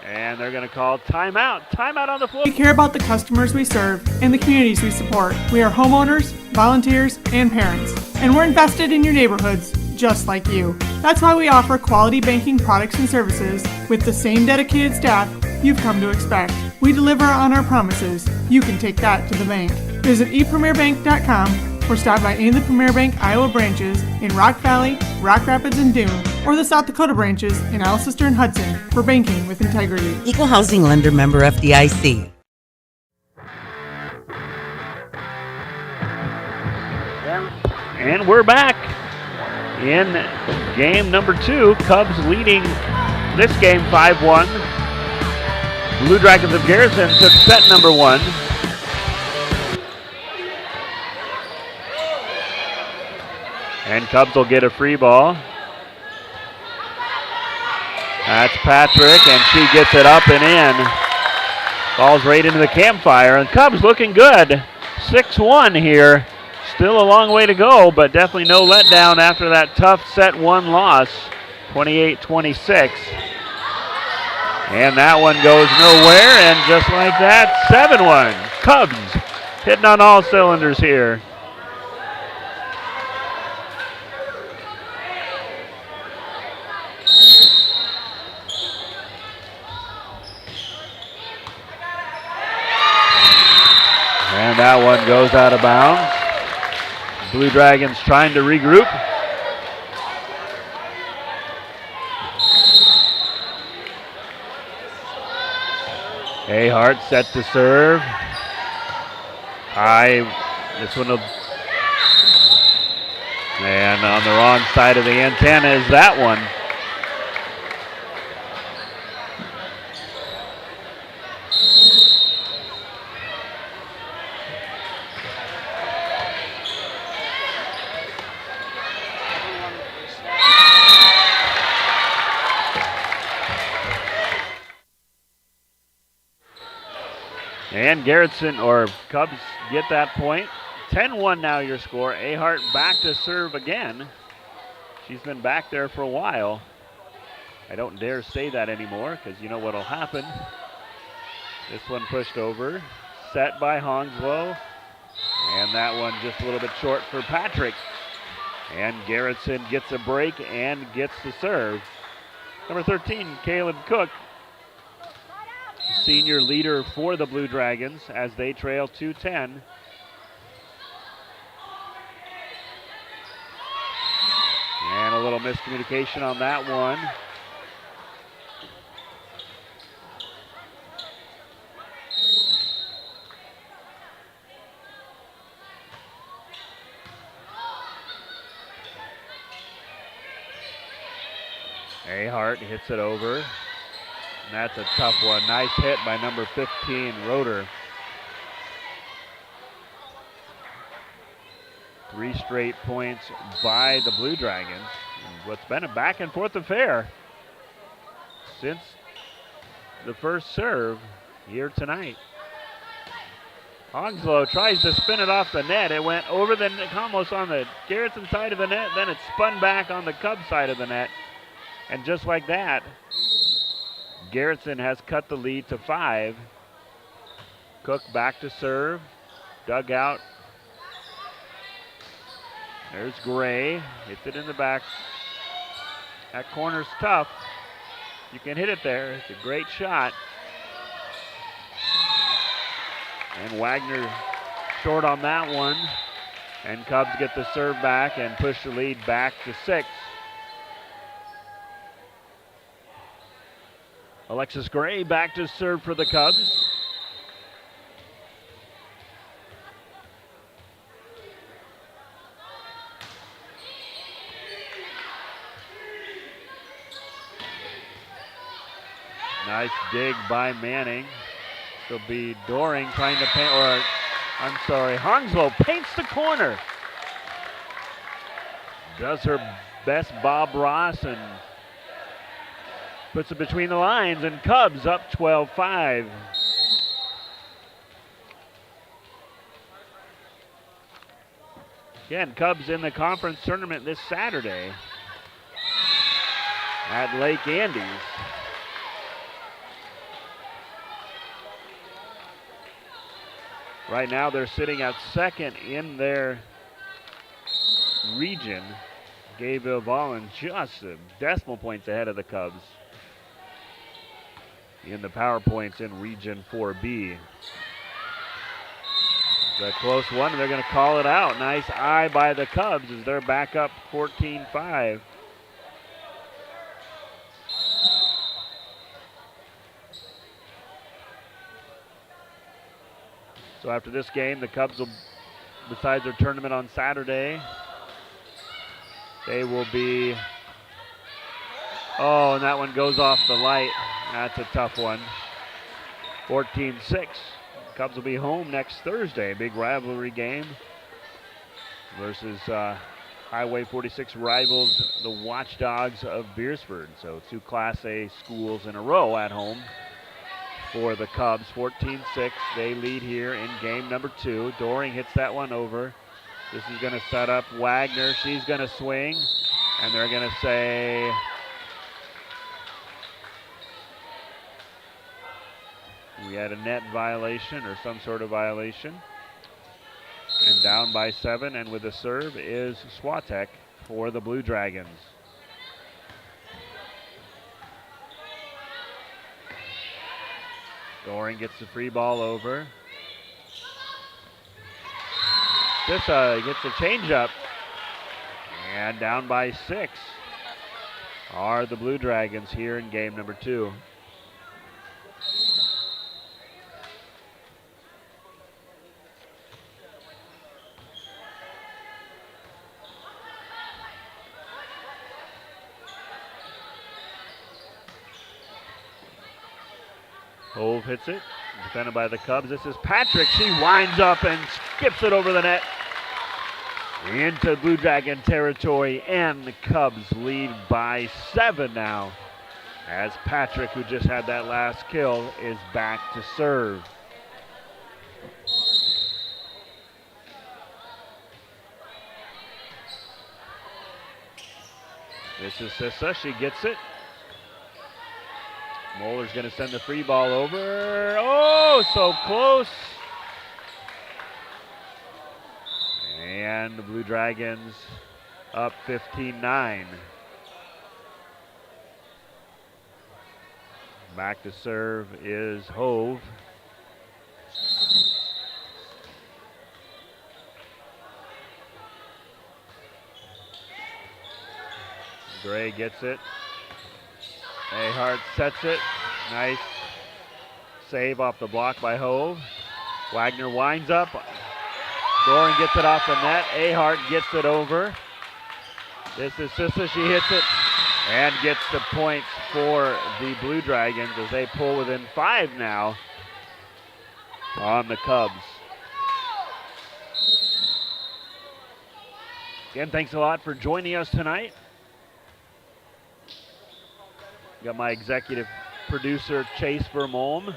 And they're going to call timeout. Timeout on the floor. We care about the customers we serve and the communities we support. We are homeowners, volunteers, and parents. And we're invested in your neighborhoods, just like you. That's why we offer quality banking products and services with the same dedicated staff you've come to expect. We deliver on our promises. You can take that to the bank. Visit ePremierBank.com or stop by any of the Premier Bank Iowa branches in Rock Valley, Rock Rapids, and Dune, or the South Dakota branches in Alcester and Hudson for banking with integrity. Equal Housing Lender Member FDIC. And we're back in game number 2. Cubs leading this game 5-1. Blue Dragons of Garretson took set number 1. And Cubs will get a free ball. That's Patrick, and she gets it up and in. Ball's right into the campfire, and Cubs looking good. 6-1 here. Still a long way to go, but definitely no letdown after that tough set 1 loss, 28-26. And that one goes nowhere, and just like that, 7-1. Cubs hitting on all cylinders here. And that one goes out of bounds. Blue Dragons trying to regroup. Ahart set to serve. High, this one will, and on the wrong side of the antenna is that one. And Garretson, or Cubs, get that point. 10-1 now your score. Ahart back to serve again. She's been back there for a while. I don't dare say that anymore because you know what'll happen. This one pushed over. Set by Honslow. And that one just a little bit short for Patrick. And Garretson gets a break and gets the serve. Number 13, Kaylin Cook, senior leader for the Blue Dragons as they trail 2-10. And a little miscommunication on that one. Ahart hits it over. And that's a tough one. Nice hit by number 15, Roeder. 3 straight points by the Blue Dragons. And what's been a back and forth affair since the first serve here tonight. Honslow tries to spin it off the net. It went over the net, almost on the Garretson side of the net. Then it spun back on the Cubs side of the net. And just like that, Garretson has cut the lead to 5. Cook back to serve. Dug out. There's Gray. Hits it in the back. That corner's tough. You can hit it there. It's a great shot. And Wagner short on that one. And Cubs get the serve back and push the lead back to 6. Alexis Gray back to serve for the Cubs. Nice dig by Manning. It'll be Doring trying to paint, or I'm sorry, Honslow paints the corner. Does her best Bob Ross and puts it between the lines, and Cubs up 12-5. Again, Cubs in the conference tournament this Saturday at Lake Andes. Right now they're sitting at 2nd in their region. Gayville Vollen just decimal points ahead of the Cubs in the power points in Region 4B. It's a close one, and they're going to call it out. Nice eye by the Cubs as they're back up 14-5. So after this game, the Cubs will, besides their tournament on Saturday, they will be, oh, and that one goes off the light. That's a tough one. 14-6. Cubs will be home next Thursday. Big rivalry game versus Highway 46 rivals, the Watchdogs of Beersford. So 2 Class A schools in a row at home for the Cubs. 14-6. They lead here in game number 2. Doring hits that one over. This is going to set up Wagner. She's going to swing, and they're going to say we had a net violation or some sort of violation. And down by 7, and with the serve is Swatek for the Blue Dragons. Doring gets the free ball over. This gets a changeup. And down by 6 are the Blue Dragons here in game number 2. Hove hits it, defended by the Cubs. This is Patrick. She winds up and skips it over the net into Blue Dragon territory, and the Cubs lead by 7 now, as Patrick, who just had that last kill, is back to serve. This is Sissa. She gets it. Moeller's going to send the free ball over. Oh, so close. And the Blue Dragons up 15-9. Back to serve is Hove. Gray gets it. Ahart sets it. Nice save off the block by Hove. Wagner winds up. Doran gets it off the net. Ahart gets it over. This is Sissa. She hits it and gets the points for the Blue Dragons as they pull within 5 now on the Cubs. Again, thanks a lot for joining us tonight. Got my executive producer, Chase Vermolm,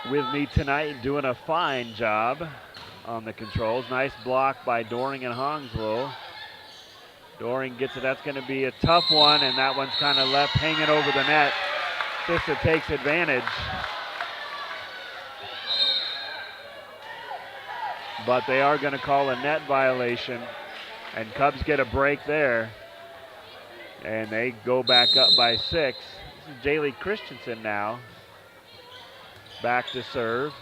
with me tonight, doing a fine job on the controls. Nice block by Doring and Hounslow. Doring gets it. That's going to be a tough one, and that one's kind of left hanging over the net. Sissa takes advantage. But they are going to call a net violation, and Cubs get a break there. And they go back up by 6. This is Jaylee Christensen now. Back to serve.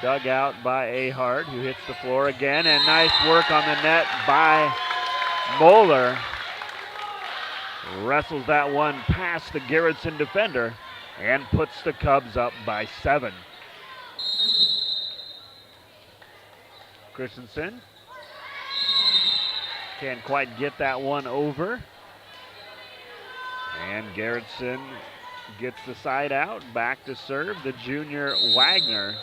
Dug out by Ahart, who hits the floor again. And nice work on the net by Moeller. Wrestles that one past the Garretson defender and puts the Cubs up by 7. Christensen can't quite get that one over. And Garretson gets the side out. Back to serve the junior Wagner.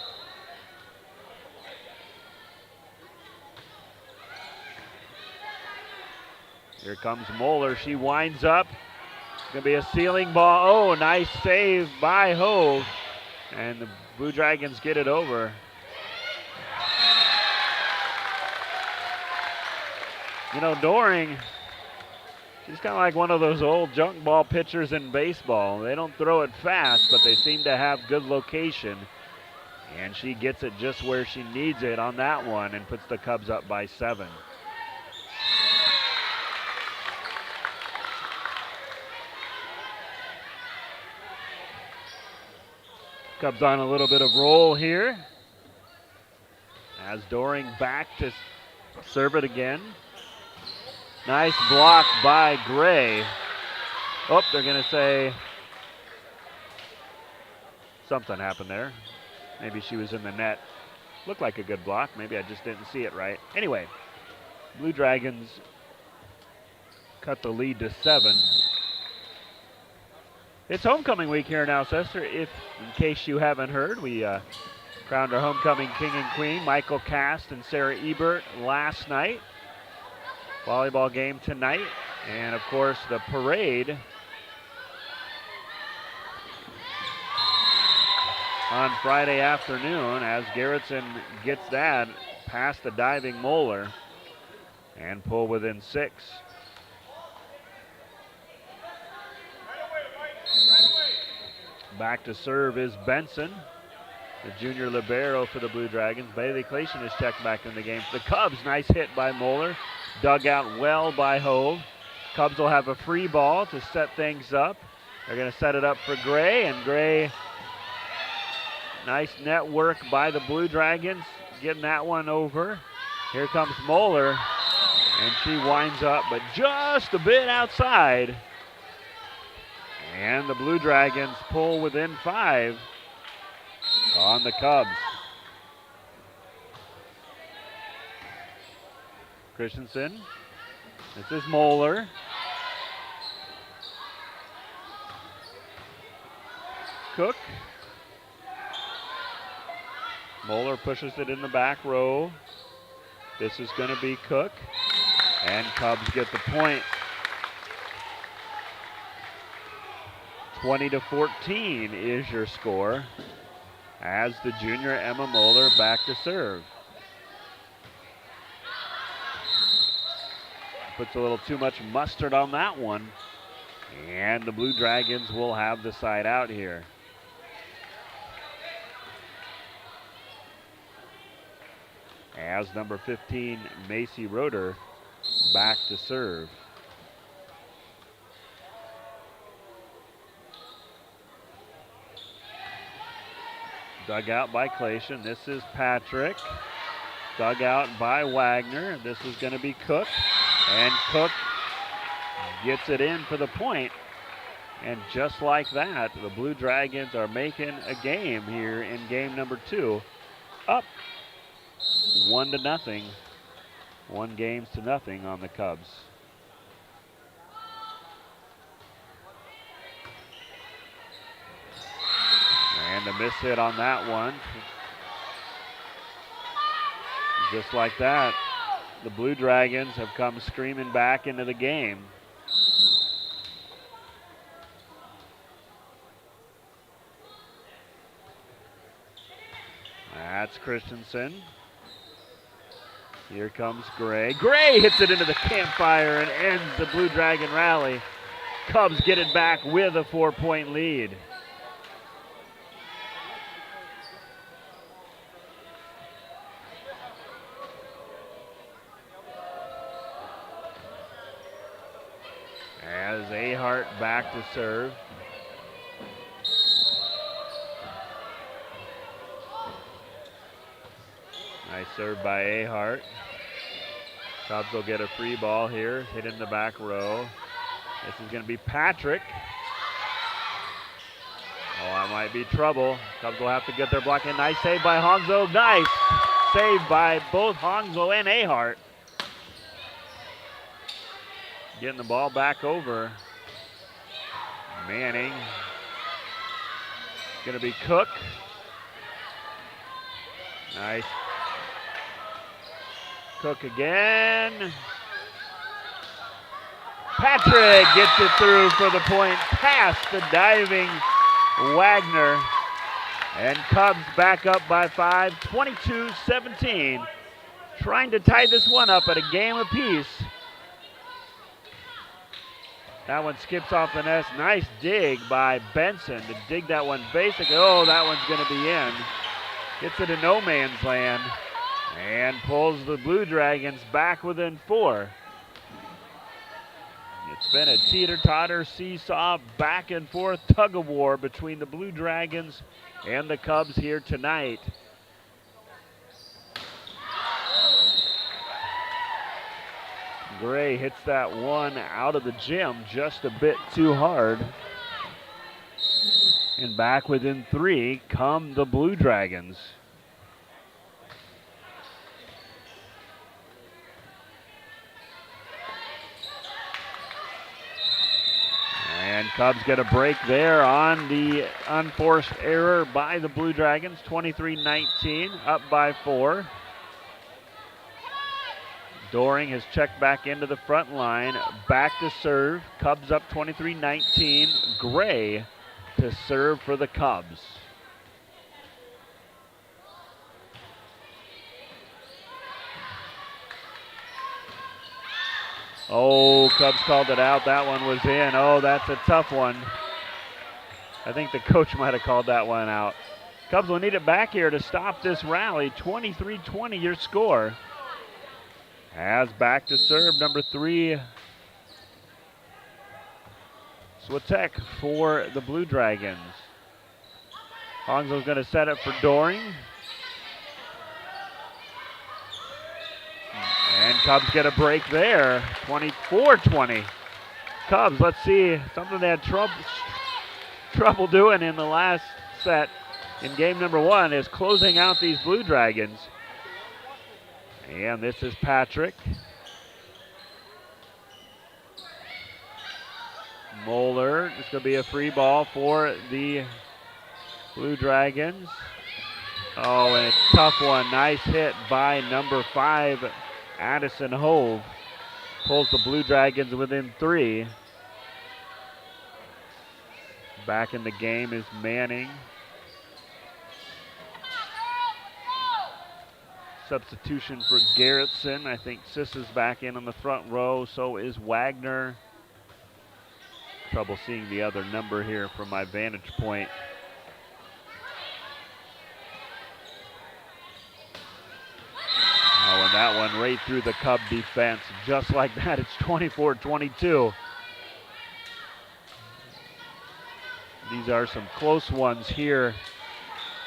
Here comes Moeller. She winds up. It's going to be a ceiling ball. Oh, nice save by Hove. And the Blue Dragons get it over. You know, Doring, she's kind of like one of those old junk ball pitchers in baseball. They don't throw it fast, but they seem to have good location. And she gets it just where she needs it on that one and puts the Cubs up by 7. Cubs on a little bit of roll here. As Doring back to serve it again. Nice block by Gray. Oh, they're going to say something happened there. Maybe she was in the net. Looked like a good block. Maybe I just didn't see it right. Anyway, Blue Dragons cut the lead to 7. It's homecoming week here in Alcester. In case you haven't heard, we crowned our homecoming king and queen, Michael Cast and Sarah Ebert, last night. Volleyball game tonight, and of course the parade on Friday afternoon as Garretson gets that past the diving Moeller and pull within 6. Back to serve is Benson, the junior libero for the Blue Dragons. Bailey Clayson is checked back in the game for the Cubs. Nice hit by Moeller. Dug out well by Hove. Cubs will have a free ball to set things up. They're going to set it up for Gray, and Gray, nice net work by the Blue Dragons, getting that one over. Here comes Moeller, and she winds up, but just a bit outside. And the Blue Dragons pull within 5 on the Cubs. Christensen. This is Moeller. Cook. Moeller pushes it in the back row. This is going to be Cook. And Cubs get the point. 20-14 is your score as the junior Emma Moeller back to serve. Puts a little too much mustard on that one. And the Blue Dragons will have the side out here. As number 15, Macy Roeder, back to serve. Dug out by Clation. This is Patrick. Dug out by Wagner. This is going to be Cook. And Cook gets it in for the point. And just like that, the Blue Dragons are making a game here in game number 2. Up 1-0. 1 games to nothing on the Cubs. And a miss hit on that one. Just like that, the Blue Dragons have come screaming back into the game. That's Christensen. Here comes Gray. Gray hits it into the campfire and ends the Blue Dragon rally. Cubs get it back with a 4-point lead. As Ahart back to serve. Nice serve by Ahart. Cubs will get a free ball here, hit in the back row. This is going to be Patrick. Oh, that might be trouble. Cubs will have to get their block in. Nice save by Hongzo. Nice save by both Hongzo and Ahart. Getting the ball back over. Manning. Going to be Cook. Nice. Cook again. Patrick gets it through for the point past the diving Wagner. And Cubs back up by 5, 22-17. Trying to tie this one up at a game apiece. That one skips off the nest. Nice dig by Benson to dig that one basically. Oh, that one's going to be in. Gets it in no man's land and pulls the Blue Dragons back within 4. It's been a teeter-totter, seesaw, back and forth tug of war between the Blue Dragons and the Cubs here tonight. Gray hits that one out of the gym just a bit too hard. And back within 3 come the Blue Dragons. And Cubs get a break there on the unforced error by the Blue Dragons. 23-19, up by 4. Doring has checked back into the front line. Back to serve. Cubs up 23-19. Gray to serve for the Cubs. Oh, Cubs called it out. That one was in. Oh, that's a tough one. I think the coach might have called that one out. Cubs will need it back here to stop this rally. 23-20 your score. As back to serve, number 3, Swiatek for the Blue Dragons. Hongzo's going to set it for Doring. And Cubs get a break there, 24-20. Cubs, let's see, something they had trouble doing in the last set in game number 1 is closing out these Blue Dragons. And this is Patrick. Moeller, it's going to be a free ball for the Blue Dragons. Oh, and a tough one. Nice hit by number 5, Addison Hove. Pulls the Blue Dragons within 3. Back in the game is Manning. Substitution for Garretson. I think Sis is back in on the front row. So is Wagner. Trouble seeing the other number here from my vantage point. Oh, and that one right through the Cub defense. Just like that, it's 24-22. These are some close ones here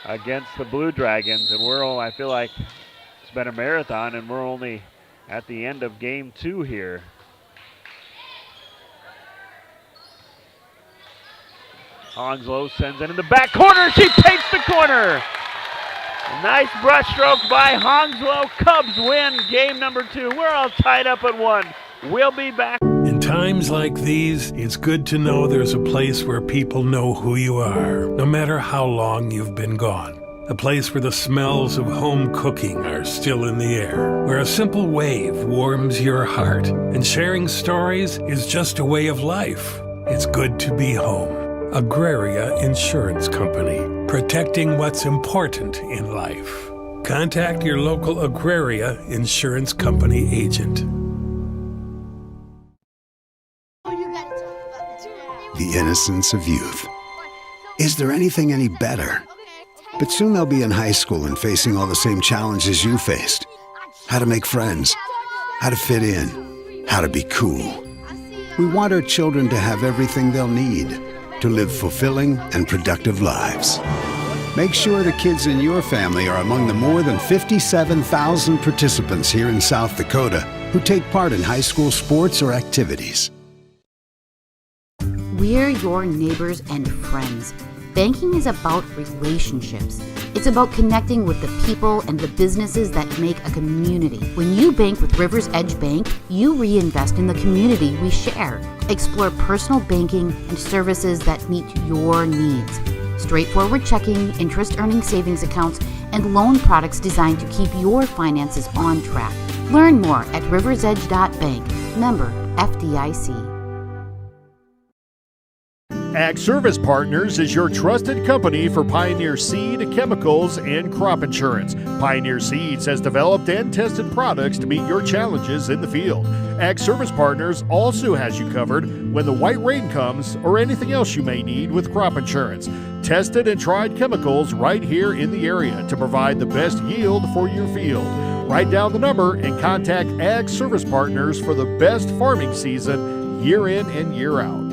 against the Blue Dragons, and I feel like it's been a marathon, and we're only at the end of game 2 here. Honslow sends it in the back corner. She takes the corner. Nice brush stroke by Honslow. Cubs win game number 2. We're all tied up at 1. We'll be back. In times like these, it's good to know there's a place where people know who you are, no matter how long you've been gone. A place where the smells of home cooking are still in the air, where a simple wave warms your heart, and sharing stories is just a way of life. It's good to be home. Agraria Insurance Company, protecting what's important in life. Contact your local Agraria Insurance Company agent. The innocence of youth. Is there anything any better? But soon they'll be in high school and facing all the same challenges you faced. How to make friends, how to fit in, how to be cool. We want our children to have everything they'll need to live fulfilling and productive lives. Make sure the kids in your family are among the more than 57,000 participants here in South Dakota who take part in high school sports or activities. We're your neighbors and friends. Banking is about relationships. It's about connecting with the people and the businesses that make a community. When you bank with Rivers Edge Bank, you reinvest in the community we share. Explore personal banking and services that meet your needs. Straightforward checking, interest-earning savings accounts, and loan products designed to keep your finances on track. Learn more at riversedge.bank. Member FDIC. Ag Service Partners is your trusted company for Pioneer seed, chemicals, and crop insurance. Pioneer Seeds has developed and tested products to meet your challenges in the field. Ag Service Partners also has you covered when the white rain comes or anything else you may need with crop insurance. Tested and tried chemicals right here in the area to provide the best yield for your field. Write down the number and contact Ag Service Partners for the best farming season year in and year out.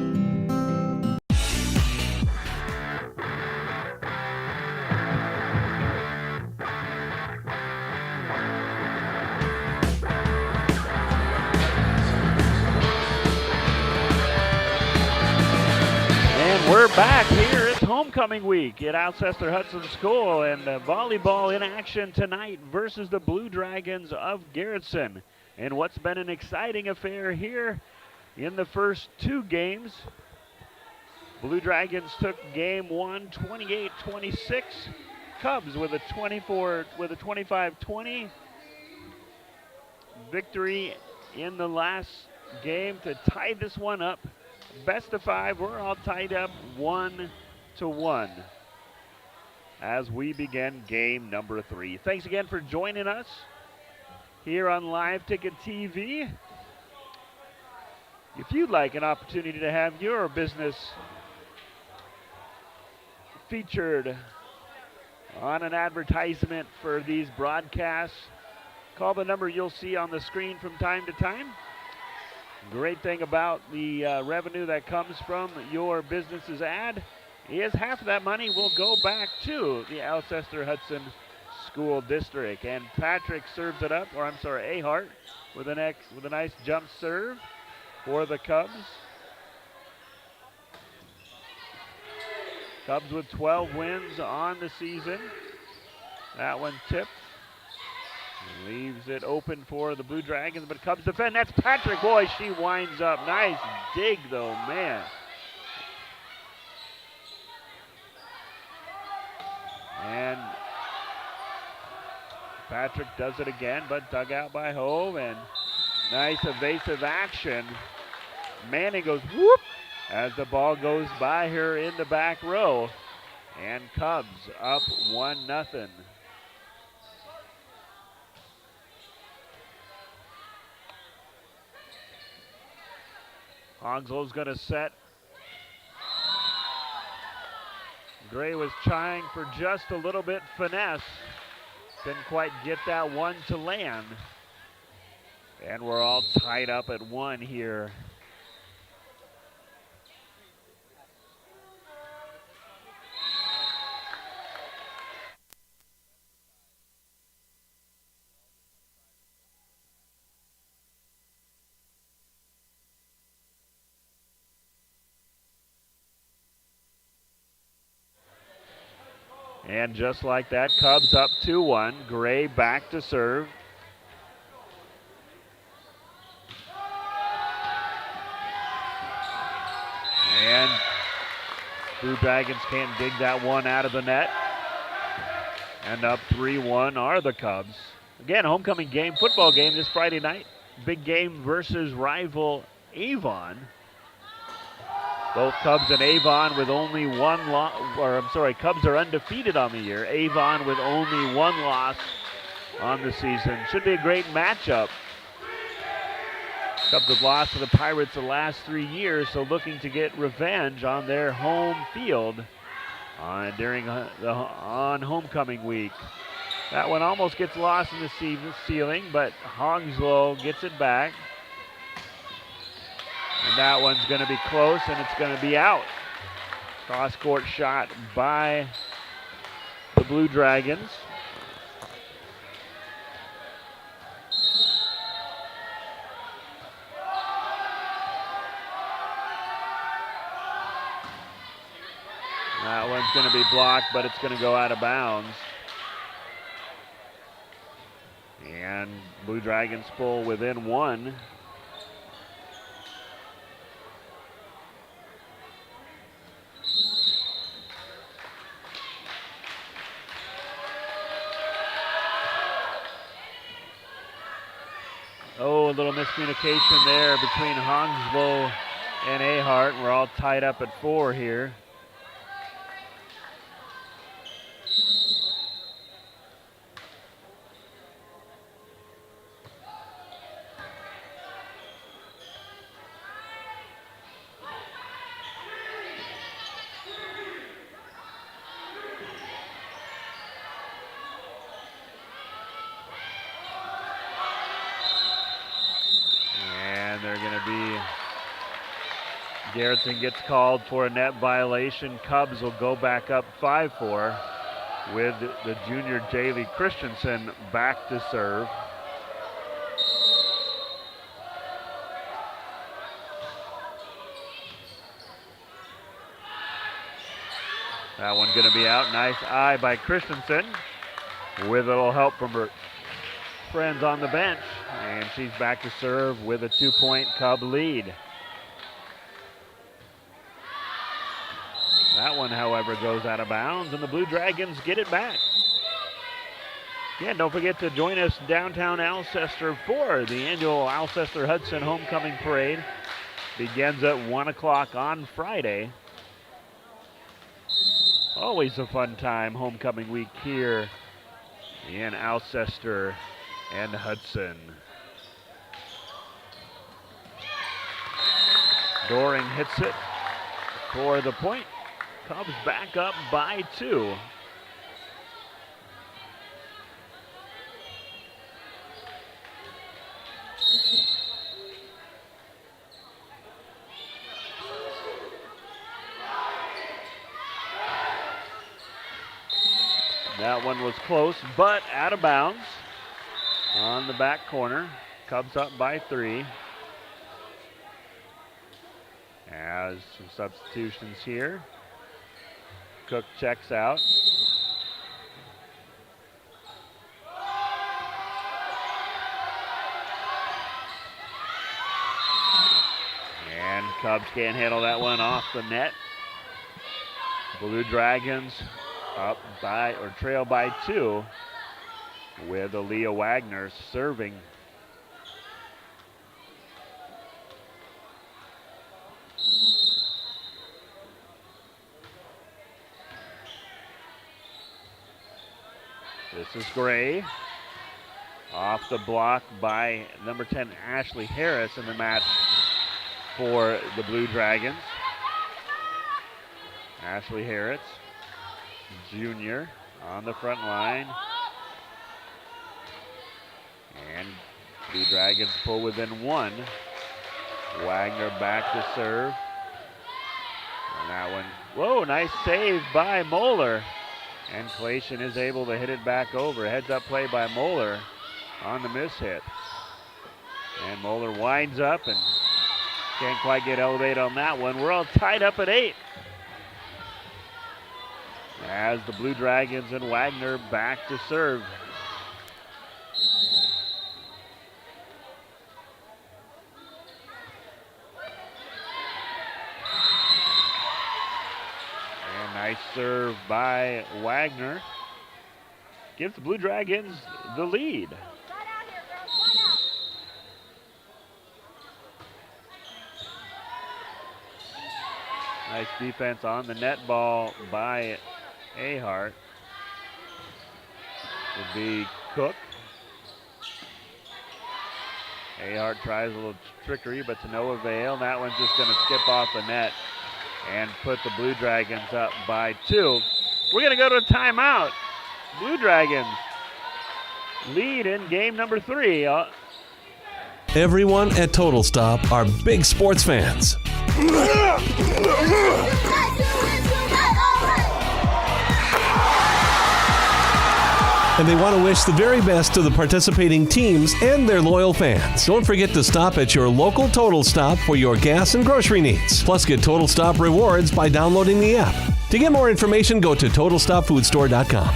We're back here. It's homecoming week at Alcester-Hudson School, and volleyball in action tonight versus the Blue Dragons of Garretson. And what's been an exciting affair here in the first 2 games. Blue Dragons took game 1, 28-26. Cubs with a 25-20 victory in the last game to tie this one up. Best of 5, we're all tied up 1-1 as we begin game number 3. Thanks again for joining us here on Live Ticket TV. If you'd like an opportunity to have your business featured on an advertisement for these broadcasts, call the number you'll see on the screen from time to time. Great thing about the revenue that comes from your business's ad is half of that money will go back to the Alcester-Hudson School District. And Patrick serves it up, or I'm sorry, Ahart with a nice jump serve for the Cubs. Cubs with 12 wins on the season. That one tipped. Leaves it open for the Blue Dragons, but Cubs defend. That's Patrick. Boy, she winds up. Nice dig, though, man. Patrick does it again, but dug out by Hove, and nice evasive action. Manning goes whoop as the ball goes by her in the back row, and Cubs up 1-0. Hongslow's going to set. Gray was trying for just a little bit finesse. Didn't quite get that one to land. And we're all tied up at 1 here. And just like that, Cubs up 2-1. Gray back to serve. And Blue Dragons can't dig that one out of the net. And up 3-1 are the Cubs. Again, homecoming game, football game this Friday night. Big game versus rival Avon. Both Cubs and Avon with only one loss, Cubs are undefeated on the year. Avon with only one loss on the season. Should be a great matchup. Cubs have lost to the Pirates the last 3 years, so looking to get revenge on their home field on homecoming week. That one almost gets lost in the ceiling, but Hongslaw gets it back. And that one's going to be close, and it's going to be out. Cross-court shot by the Blue Dragons. That one's going to be blocked, but it's going to go out of bounds. And Blue Dragons pull within 1. Oh, a little miscommunication there between Hongslaw and Ahart. We're all tied up at 4 here. Garretson gets called for a net violation. Cubs will go back up 5-4 with the junior Jaylee Christensen back to serve. That one going to be out. Nice eye by Christensen with a little help from her friends on the bench. And she's back to serve with a 2-point Cub lead. That one, however, goes out of bounds, and the Blue Dragons get it back. Again, don't forget to join us downtown Alcester for the annual Alcester-Hudson Homecoming Parade. Begins at 1 o'clock on Friday. Always a fun time, homecoming week here in Alcester and Hudson. Doring hits it for the point. Cubs back up by 2. That one was close, but out of bounds on the back corner. Cubs up by 3. As some substitutions here. Cook checks out. And Cubs can't handle that one off the net. Blue Dragons up by, or trail by 2 with Aaliyah Wagner serving. This is Gray. Off the block by number 10, Ashley Harris in the match for the Blue Dragons. Ashley Harris, junior, on the front line. And Blue Dragons pull within one. Wagner back to serve. And that one, whoa, nice save by Moeller. And Clayton is able to hit it back over. Heads up play by Moeller on the miss hit. And Moeller winds up and can't quite get elevated on that one. We're all tied up at 8. As the Blue Dragons and Wagner back to serve. And nice serve by Wagner. Gives the Blue Dragons the lead. Nice defense on the net ball by Ahart. Would be Cook. Ahart tries a little trickery, but to no avail. That one's just going to skip off the net and put the Blue Dragons up by 2. We're going to go to a timeout. Blue Dragons lead in game number 3. Everyone at Total Stop are big sports fans. And they want to wish the very best to the participating teams and their loyal fans. Don't forget to stop at your local Total Stop for your gas and grocery needs. Plus, get Total Stop rewards by downloading the app. To get more information, go to TotalStopFoodStore.com.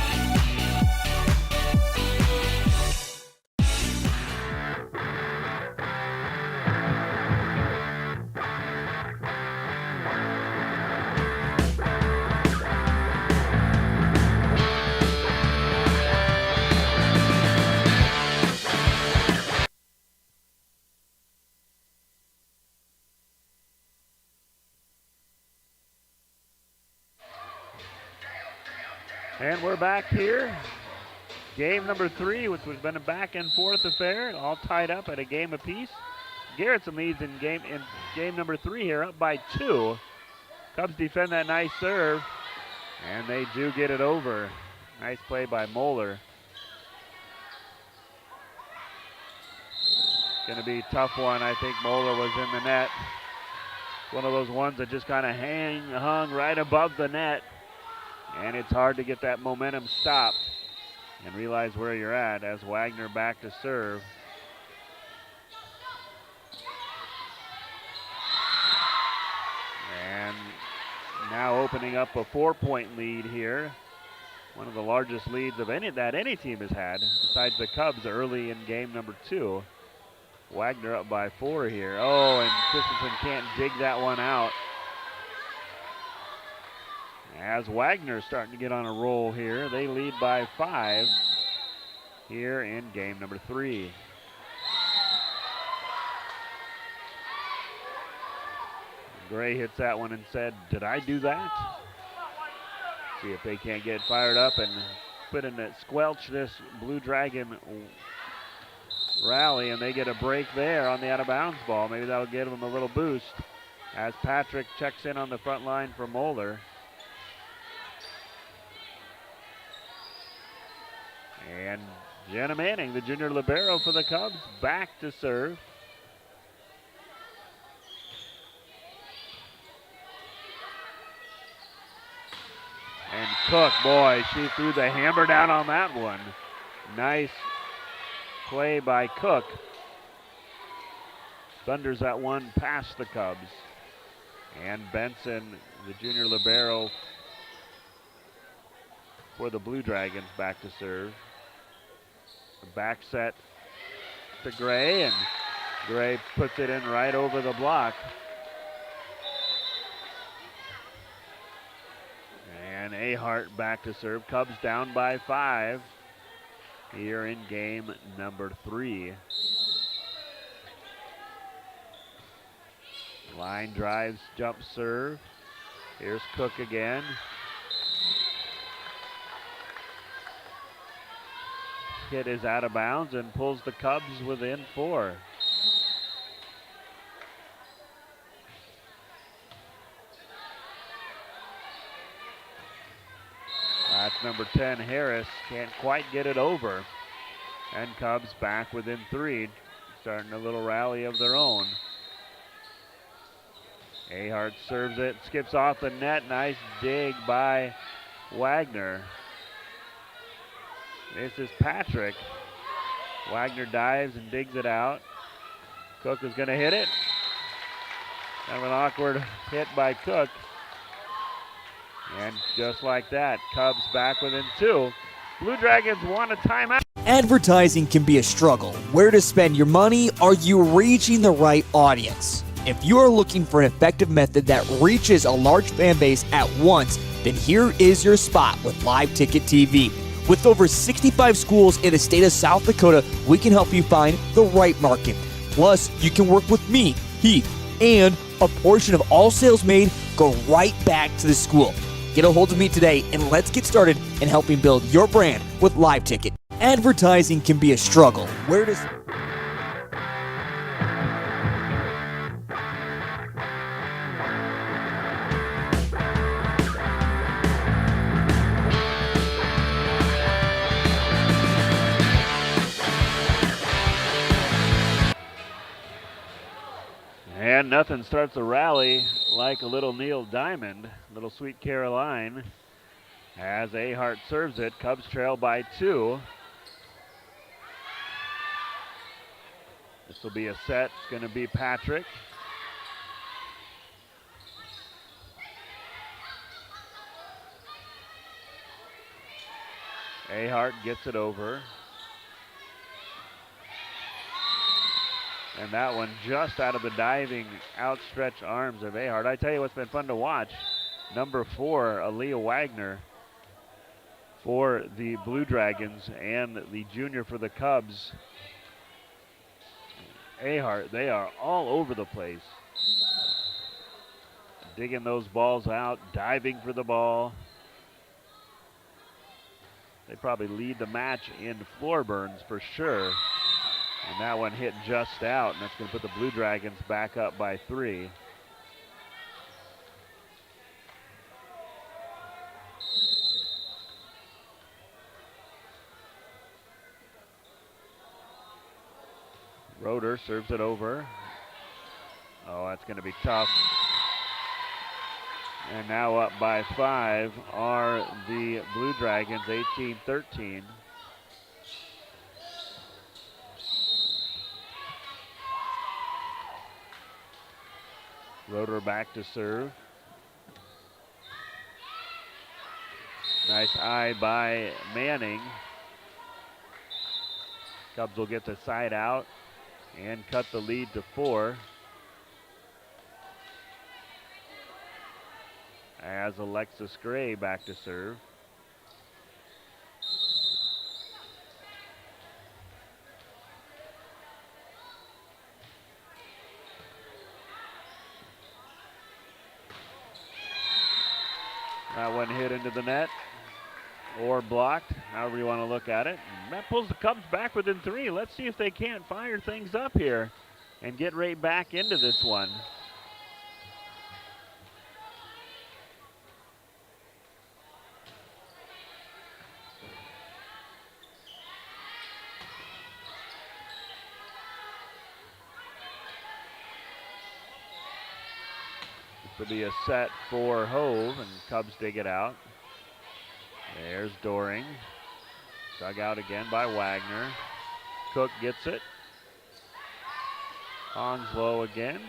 And we're back here. Game number 3, which has been a back and forth affair, all tied up at a game apiece. Garretson leads in game number 3 here, up by 2. Cubs defend that nice serve, and they do get it over. Nice play by Moeller. Going to be a tough one. I think Moeller was in the net. One of those ones that just kind of hung right above the net. And it's hard to get that momentum stopped and realize where you're at as Wagner back to serve. And now opening up a 4-point lead here. One of the largest leads of any team has had, besides the Cubs early in game number 2. Wagner up by 4 here. Oh, and Christensen can't dig that one out. As Wagner starting to get on a roll here, they lead by 5 here in game number 3. Gray hits that one and said, "Did I do that?" See if they can't get fired up and put in that squelch this Blue Dragon rally, and they get a break there on the out-of-bounds ball. Maybe that'll give them a little boost as Patrick checks in on the front line for Moeller. And Jenna Manning, the junior libero for the Cubs, back to serve. And Cook, boy, she threw the hammer down on that one. Nice play by Cook. Thunders that one past the Cubs. And Benson, the junior libero for the Blue Dragons, back to serve. Back set to Gray, and Gray puts it in right over the block. And Ahart back to serve. Cubs down by 5. here in game number 3. Line drives, jump serve. Here's Cook again. Hit is out of bounds and pulls the Cubs within 4. That's number 10, Harris. Can't quite get it over. And Cubs back within 3, starting a little rally of their own. Ahart serves it, skips off the net. Nice dig by Wagner. This is Patrick. Wagner dives and digs it out. Cook is going to hit it. Kind of an awkward hit by Cook. And just like that, Cubs back within 2. Blue Dragons want a timeout. Advertising can be a struggle. Where to spend your money? Are you reaching the right audience? If you are looking for an effective method that reaches a large fan base at once, then here is your spot with Live Ticket TV. With over 65 schools in the state of South Dakota, we can help you find the right market. Plus, you can work with me, Heath, and a portion of all sales made go right back to the school. Get a hold of me today and let's get started in helping build your brand with Live Ticket. Advertising can be a struggle. Where does... And nothing starts a rally like a little Neil Diamond, little Sweet Caroline. As Ahart serves it, Cubs trail by 2. This will be a set. It's going to be Patrick. Ahart gets it over. And that one just out of the diving, outstretched arms of Ahart. I tell you what's been fun to watch. Number 4, Aaliyah Wagner for the Blue Dragons and the junior for the Cubs. Ahart, they are all over the place. Digging those balls out, diving for the ball. They probably lead the match in floor burns for sure. And that one hit just out, and that's going to put the Blue Dragons back up by 3. Roeder serves it over. Oh, that's going to be tough. And now up by 5 are the Blue Dragons, 18-13. Roeder back to serve. Nice eye by Manning. Cubs will get the side out and cut the lead to 4. As Alexis Gray back to serve. That one hit into the net or blocked, however you want to look at it. And that pulls the Cubs back within 3. Let's see if they can't fire things up here and get right back into this one. This will be a set for Hove, and Cubs dig it out. There's Doring. Dug out again by Wagner. Cook gets it. Onslow again.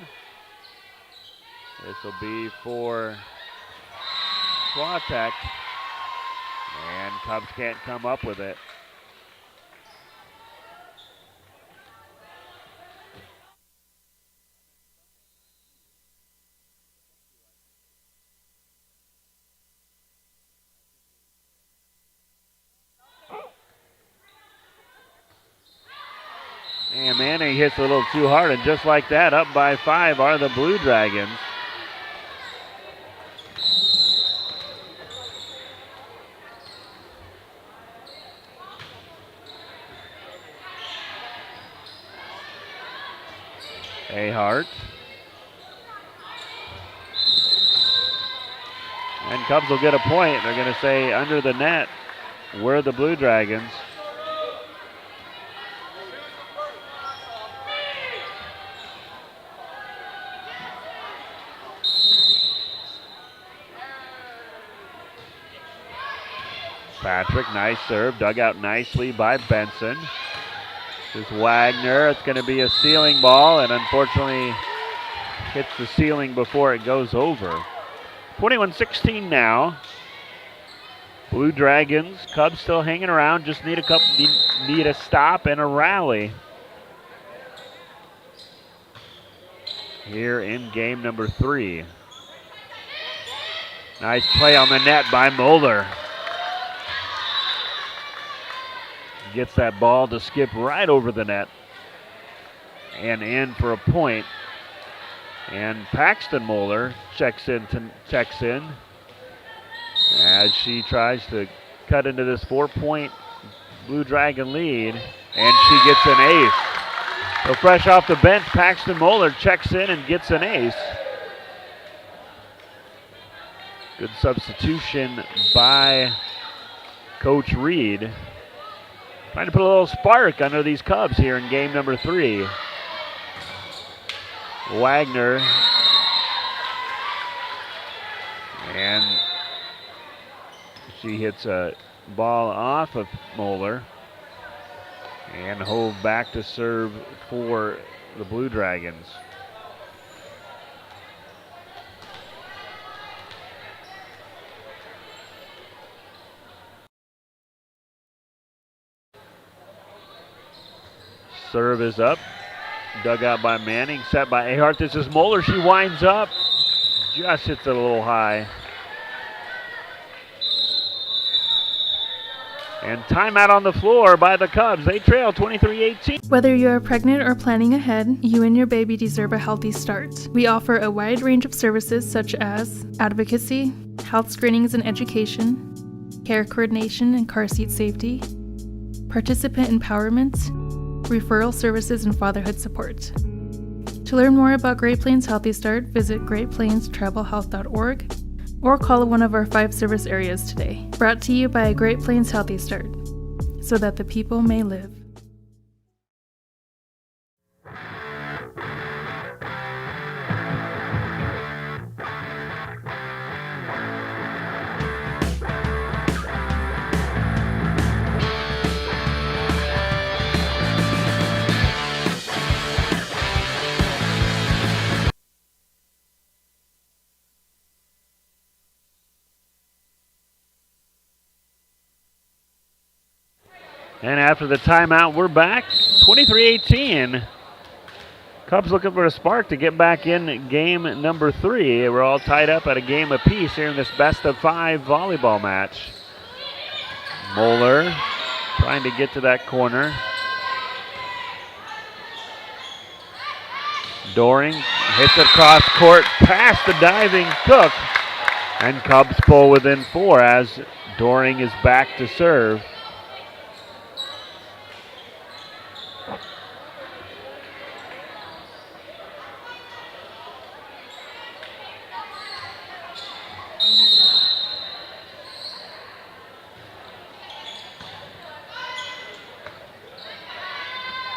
This will be for Swatek. And Cubs can't come up with it. And Manning hits a little too hard, and just like that, up by 5 are the Blue Dragons. Ahart. And Cubs will get a point. They're going to say under the net were the Blue Dragons. Patrick, nice serve, dug out nicely by Benson. This is Wagner. It's going to be a ceiling ball, and unfortunately hits the ceiling before it goes over. 21-16 now. Blue Dragons, Cubs still hanging around. Just need a stop and a rally here in game number 3. Nice play on the net by Moeller. Gets that ball to skip right over the net and in for a point. And Paxton Moeller checks in as she tries to cut into this 4-point Blue Dragon lead, and she gets an ace. So fresh off the bench, Paxton Moeller checks in and gets an ace. Good substitution by Coach Reed. Trying to put a little spark under these Cubs here in game number 3. Wagner. And she hits a ball off of Moeller. And hove back to serve for the Blue Dragons. Serve is up. Dug out by Manning. Set by Ahart. This is Moeller. She winds up. Just hits it a little high. And timeout on the floor by the Cubs. They trail 23-18. Whether you are pregnant or planning ahead, you and your baby deserve a healthy start. We offer a wide range of services such as advocacy, health screenings and education, care coordination and car seat safety, participant empowerment, referral services, and fatherhood support. To learn more about Great Plains Healthy Start, visit greatplainstravelhealth.org or call one of our 5 service areas today. Brought to you by Great Plains Healthy Start, so that the people may live. And after the timeout, we're back. 23-18. Cubs looking for a spark to get back in game number 3. We're all tied up at a game apiece here in this best-of-5 volleyball match. Moeller trying to get to that corner. Doring hits it across court past the diving Cook. And Cubs pull within 4 as Doring is back to serve.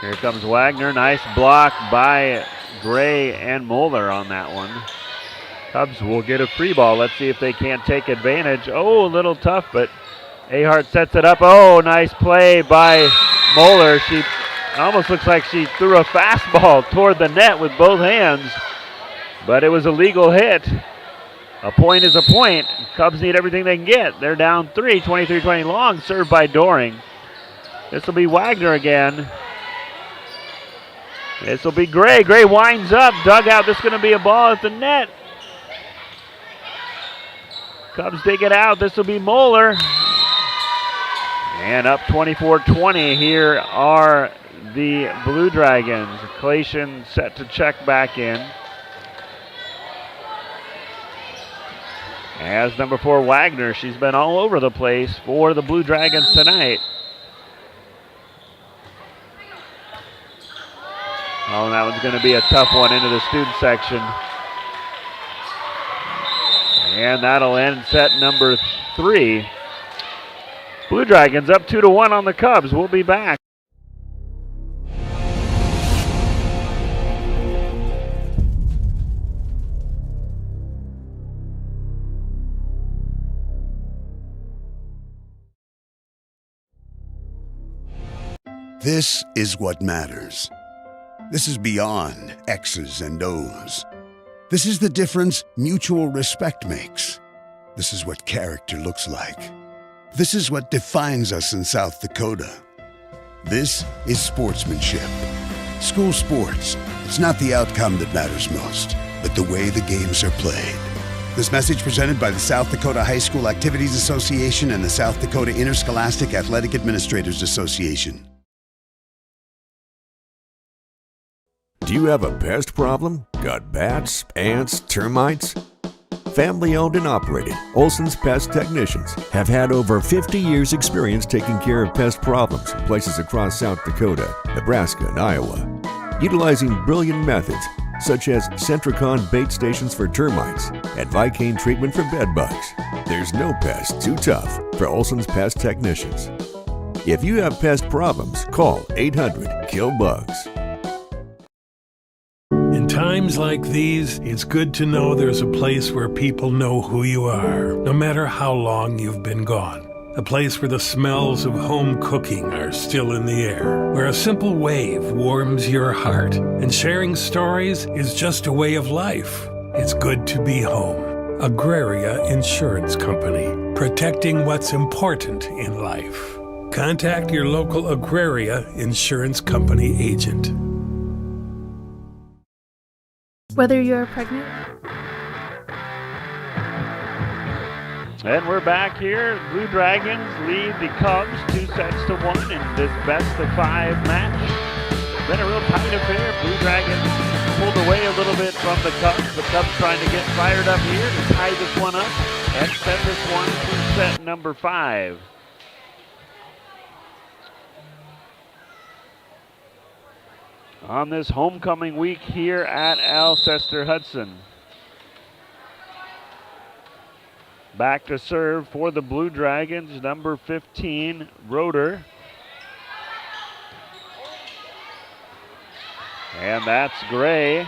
Here comes Wagner. Nice block by Gray and Moeller on that one. Cubs will get a free ball. Let's see if they can't take advantage. Oh, a little tough, but Ahart sets it up. Oh, nice play by Moeller. She almost looks like she threw a fastball toward the net with both hands, but it was a legal hit. A point is a point. Cubs need everything they can get. They're down 3, 23-20 long, served by Doring. This will be Wagner again. This will be Gray. Gray winds up, dug out. This is going to be a ball at the net. Cubs dig it out. This will be Moeller. And up 24-20. Here are the Blue Dragons. Clayton set to check back in. As number 4, Wagner, she's been all over the place for the Blue Dragons tonight. Oh, that one's going to be a tough one into the student section. And that'll end set number 3. Blue Dragons up 2-1 on the Cubs. We'll be back. This is what matters. This is beyond X's and O's. This is the difference mutual respect makes. This is what character looks like. This is what defines us in South Dakota. This is sportsmanship. School sports, it's not the outcome that matters most, but the way the games are played. This message presented by the South Dakota High School Activities Association and the South Dakota Interscholastic Athletic Administrators Association. Do you have a pest problem? Got bats, ants, termites? Family owned and operated, Olson's Pest Technicians have had over 50 years experience taking care of pest problems in places across South Dakota, Nebraska, and Iowa. Utilizing brilliant methods such as Centricon bait stations for termites and Vicane treatment for bed bugs, there's no pest too tough for Olson's Pest Technicians. If you have pest problems, call 800-KILL-BUGS. In times like these, it's good to know there's a place where people know who you are, no matter how long you've been gone. A place where the smells of home cooking are still in the air, where a simple wave warms your heart, and sharing stories is just a way of life. It's good to be home. Agraria Insurance Company, protecting what's important in life. Contact your local Agraria Insurance Company agent. Whether you're pregnant. And we're back here. Blue Dragons lead the Cubs 2-1 in this best-of-5 match. Been a real tight affair. Blue Dragons pulled away a little bit from the Cubs. The Cubs trying to get fired up here to tie this one up and send this one to set number 5. On this homecoming week here at Alcester-Hudson. Back to serve for the Blue Dragons, number 15, Roeder. And that's Gray.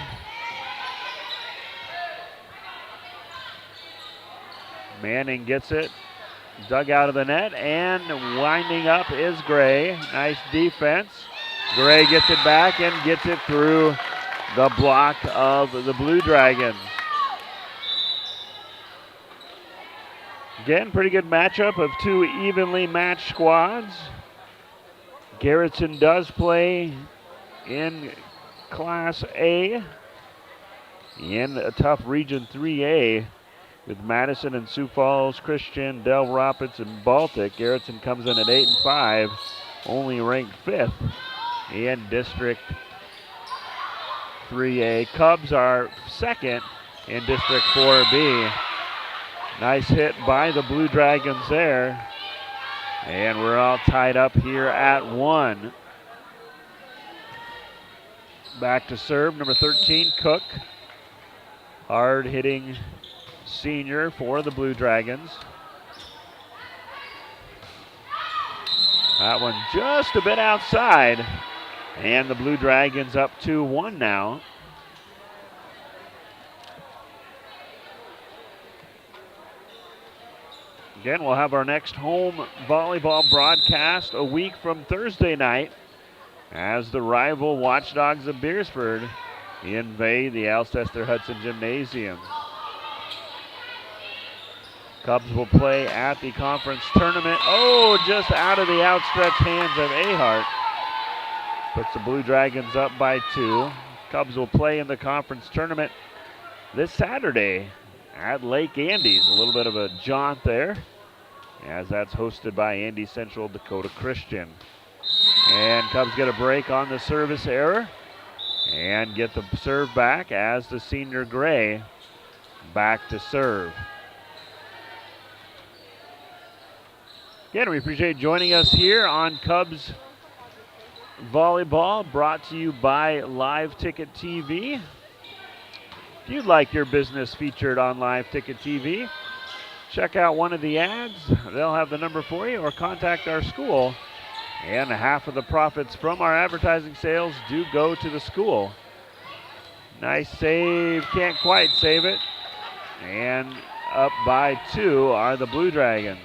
Manning gets it, dug out of the net, and winding up is Gray. Nice defense. Gray gets it back and gets it through the block of the Blue Dragons. Again, pretty good matchup of two evenly matched squads. Garretson does play in Class A in a tough Region 3A with Madison and Sioux Falls, Christian, Del Rapids, and Baltic. Garretson comes in at 8-5, only ranked 5th in District 3A. Cubs are 2nd in District 4B. Nice hit by the Blue Dragons there. And we're all tied up here at 1. Back to serve, number 13, Cook. Hard-hitting senior for the Blue Dragons. That one just a bit outside. And the Blue Dragons up 2-1 now. Again, we'll have our next home volleyball broadcast a week from Thursday night as the rival Watchdogs of Beersford invade the Alcester-Hudson Gymnasium. Cubs will play at the conference tournament. Oh, just out of the outstretched hands of Ahart. Puts the Blue Dragons up by 2. Cubs will play in the conference tournament this Saturday at Lake Andes. A little bit of a jaunt there, as that's hosted by Andy Central Dakota Christian. And Cubs get a break on the service error and get the serve back as the senior Gray back to serve. Again, we appreciate joining us here on Cubs Volleyball, brought to you by Live Ticket TV. If you'd like your business featured on Live Ticket TV, check out one of the ads. They'll have the number for you, or contact our school. And half of the profits from our advertising sales do go to the school. Nice save, can't quite save it. And up by 2 are the Blue Dragons.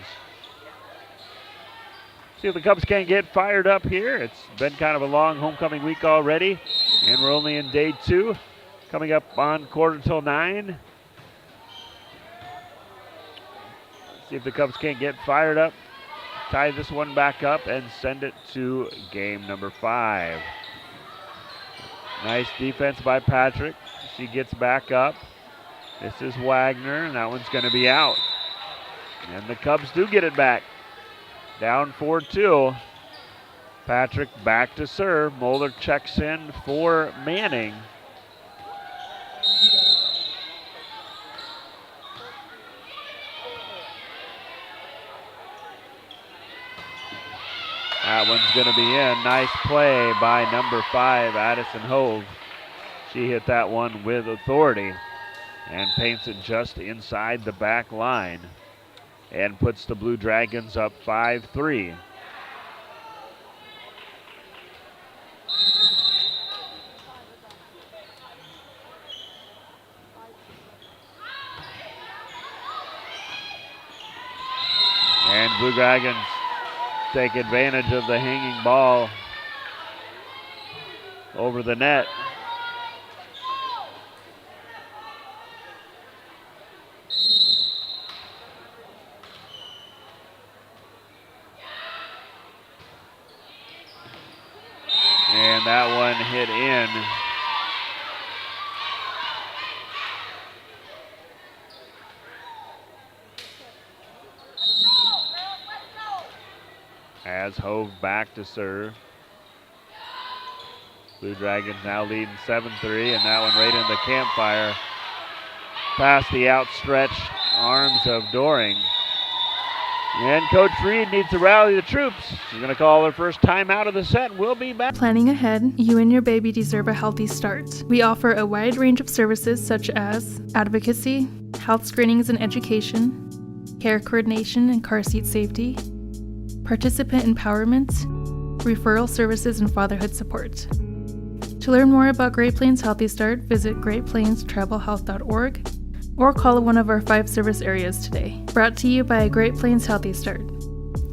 See if the Cubs can't get fired up here. It's been kind of a long homecoming week already, and we're only in day 2, coming up on 9:15. See if the Cubs can't get fired up, tie this one back up, and send it to game number 5. Nice defense by Patrick. She gets back up. This is Wagner, and that one's going to be out. And the Cubs do get it back. Down 4-2. Patrick back to serve. Moeller checks in for Manning. That one's going to be in. Nice play by number 5, Addison Hove. She hit that one with authority and paints it just inside the back line and puts the Blue Dragons up 5-3. And Blue Dragons take advantage of the hanging ball over the net. And that one hit in. As Hove back to serve. Blue Dragons now leading 7-3, and that one right in the campfire. Past the outstretched arms of Doring. And Coach Reed needs to rally the troops. She's going to call her first time out of the set, and we'll be back. Planning ahead, you and your baby deserve a healthy start. We offer a wide range of services such as advocacy, health screenings and education, care coordination and car seat safety, participant empowerment, referral services, and fatherhood support. To learn more about Great Plains Healthy Start, visit greatplainstravelhealth.org or call one of our 5 service areas today. Brought to you by Great Plains Healthy Start,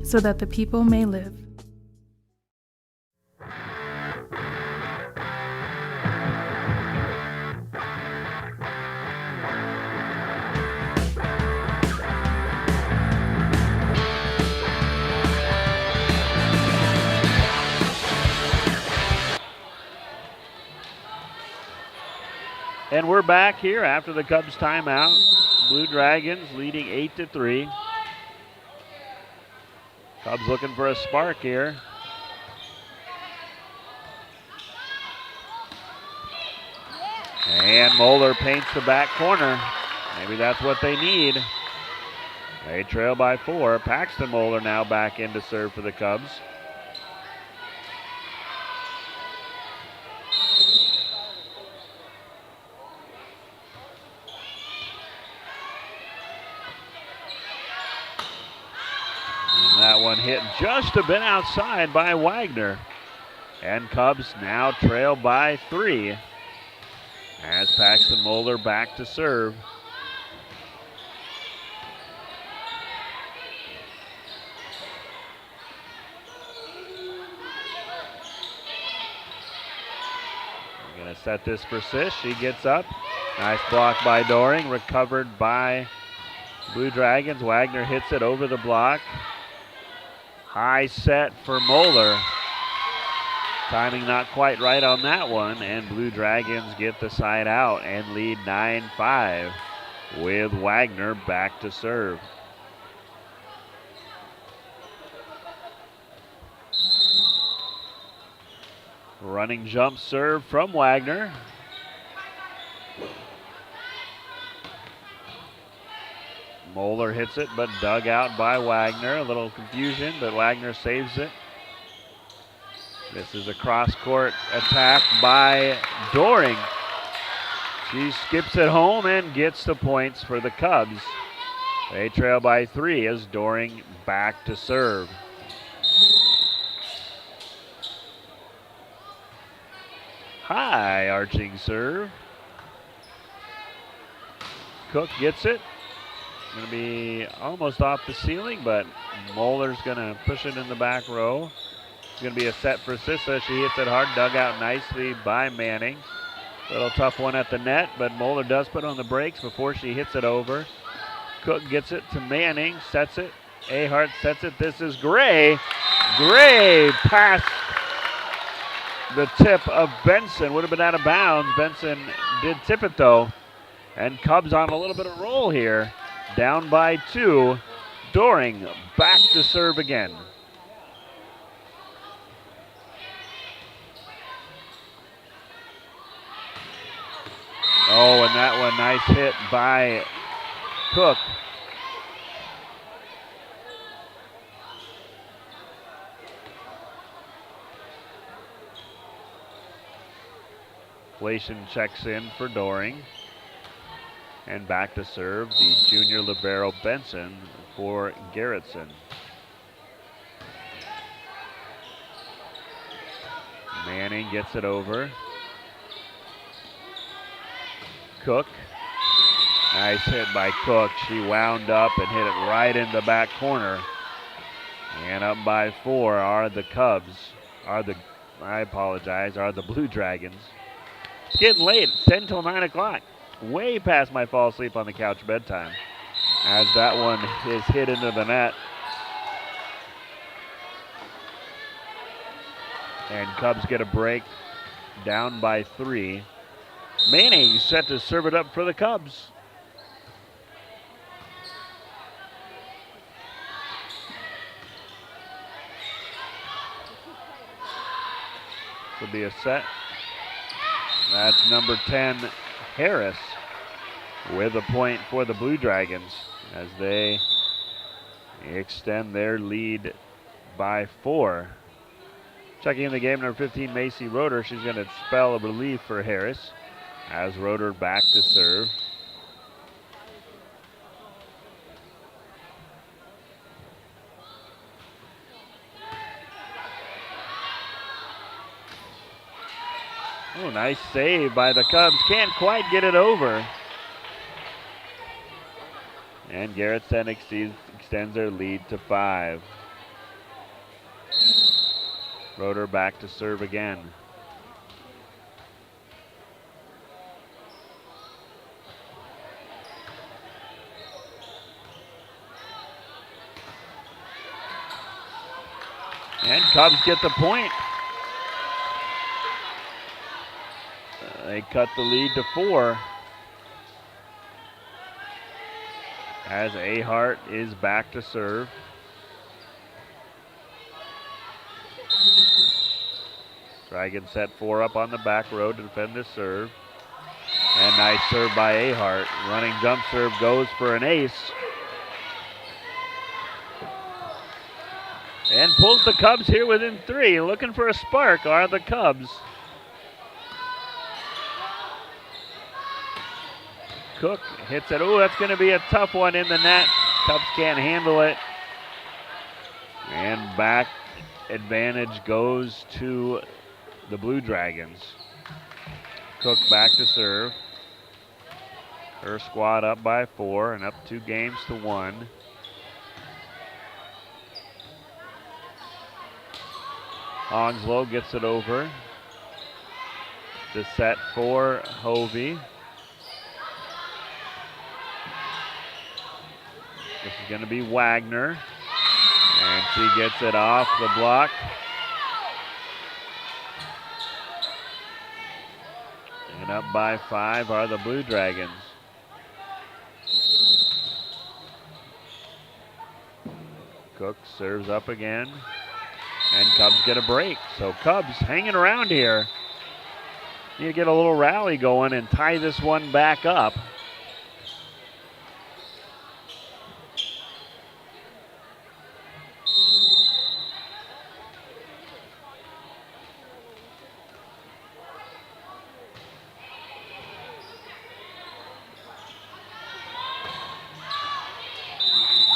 so that the people may live. And we're back here after the Cubs timeout. Blue Dragons leading 8-3. Cubs looking for a spark here. And Moeller paints the back corner. Maybe that's what they need. They trail by 4. Paxton Moeller now back in to serve for the Cubs. That one hit just a bit outside by Wagner. And Cubs now trail by 3 as Paxton Moeller back to serve. We're going to set this for Sish. She gets up. Nice block by Doring. Recovered by Blue Dragons. Wagner hits it over the block. High set for Moeller. Timing not quite right on that one, and Blue Dragons get the side out and lead 9-5 with Wagner back to serve. Running jump serve from Wagner. Moeller hits it, but dug out by Wagner. A little confusion, but Wagner saves it. This is a cross-court attack by Doring. She skips it home and gets the points for the Cubs. They trail by 3 as Doring back to serve. High arching serve. Cook gets it. Going to be almost off the ceiling, but Moeller's going to push it in the back row. It's going to be a set for Sissa. She hits it hard, dug out nicely by Manning. Little tough one at the net, but Moeller does put on the brakes before she hits it over. Cook gets it to Manning, sets it. Ahart sets it. This is Gray. Gray past the tip of Benson. Would have been out of bounds. Benson did tip it though. And Cubs on a little bit of roll here. Down by 2. Doring back to serve again. Oh, and that one, nice hit by Cook. Flation checks in for Doring. And back to serve the junior libero Benson for Garretson. Manning gets it over. Cook. Nice hit by Cook. She wound up and hit it right in the back corner. And up by 4 are the Cubs. Are the Blue Dragons. It's getting late. It's 10 till 9 o'clock. Way past my fall asleep on the couch bedtime. As that one is hit into the net. And Cubs get a break, down by 3. Manning set to serve it up for the Cubs. This will be a set. That's number 10, Harris, with a point for the Blue Dragons as they extend their lead by 4. Checking in the game, number 15, Macy Roeder. She's going to spell a relief for Harris as Roeder back to serve. Oh, nice save by the Cubs. Can't quite get it over. And Garretson extends their lead to 5. Roeder back to serve again. And Cubs get the point. They cut the lead to 4. As Ahart is back to serve. Dragons set 4 up on the back row to defend this serve. And nice serve by Ahart. Running jump serve goes for an ace. And pulls the Cubs here within 3. Looking for a spark are the Cubs. Cook hits it. Oh, that's going to be a tough one in the net. Cubs can't handle it. And back advantage goes to the Blue Dragons. Cook back to serve. Her squad up by 4 and up 2 games to 1. Onslow gets it over. The set for Hovey. This is going to be Wagner. And she gets it off the block. And up by 5 are the Blue Dragons. Cook serves up again. And Cubs get a break. So Cubs hanging around here. Need to get a little rally going and tie this one back up.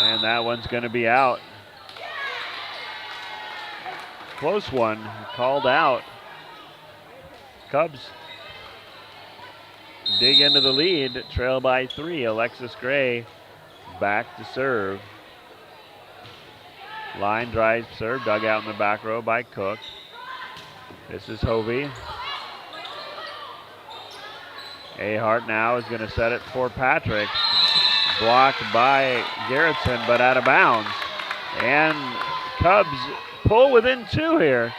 And that one's going to be out. Close one, called out. Cubs dig into the lead, trail by 3. Alexis Gray back to serve. Line drive serve, dug out in the back row by Cook. This is Hovey. Ahart now is going to set it for Patrick. Blocked by Garretson, but out of bounds. And Cubs pull within 2 here.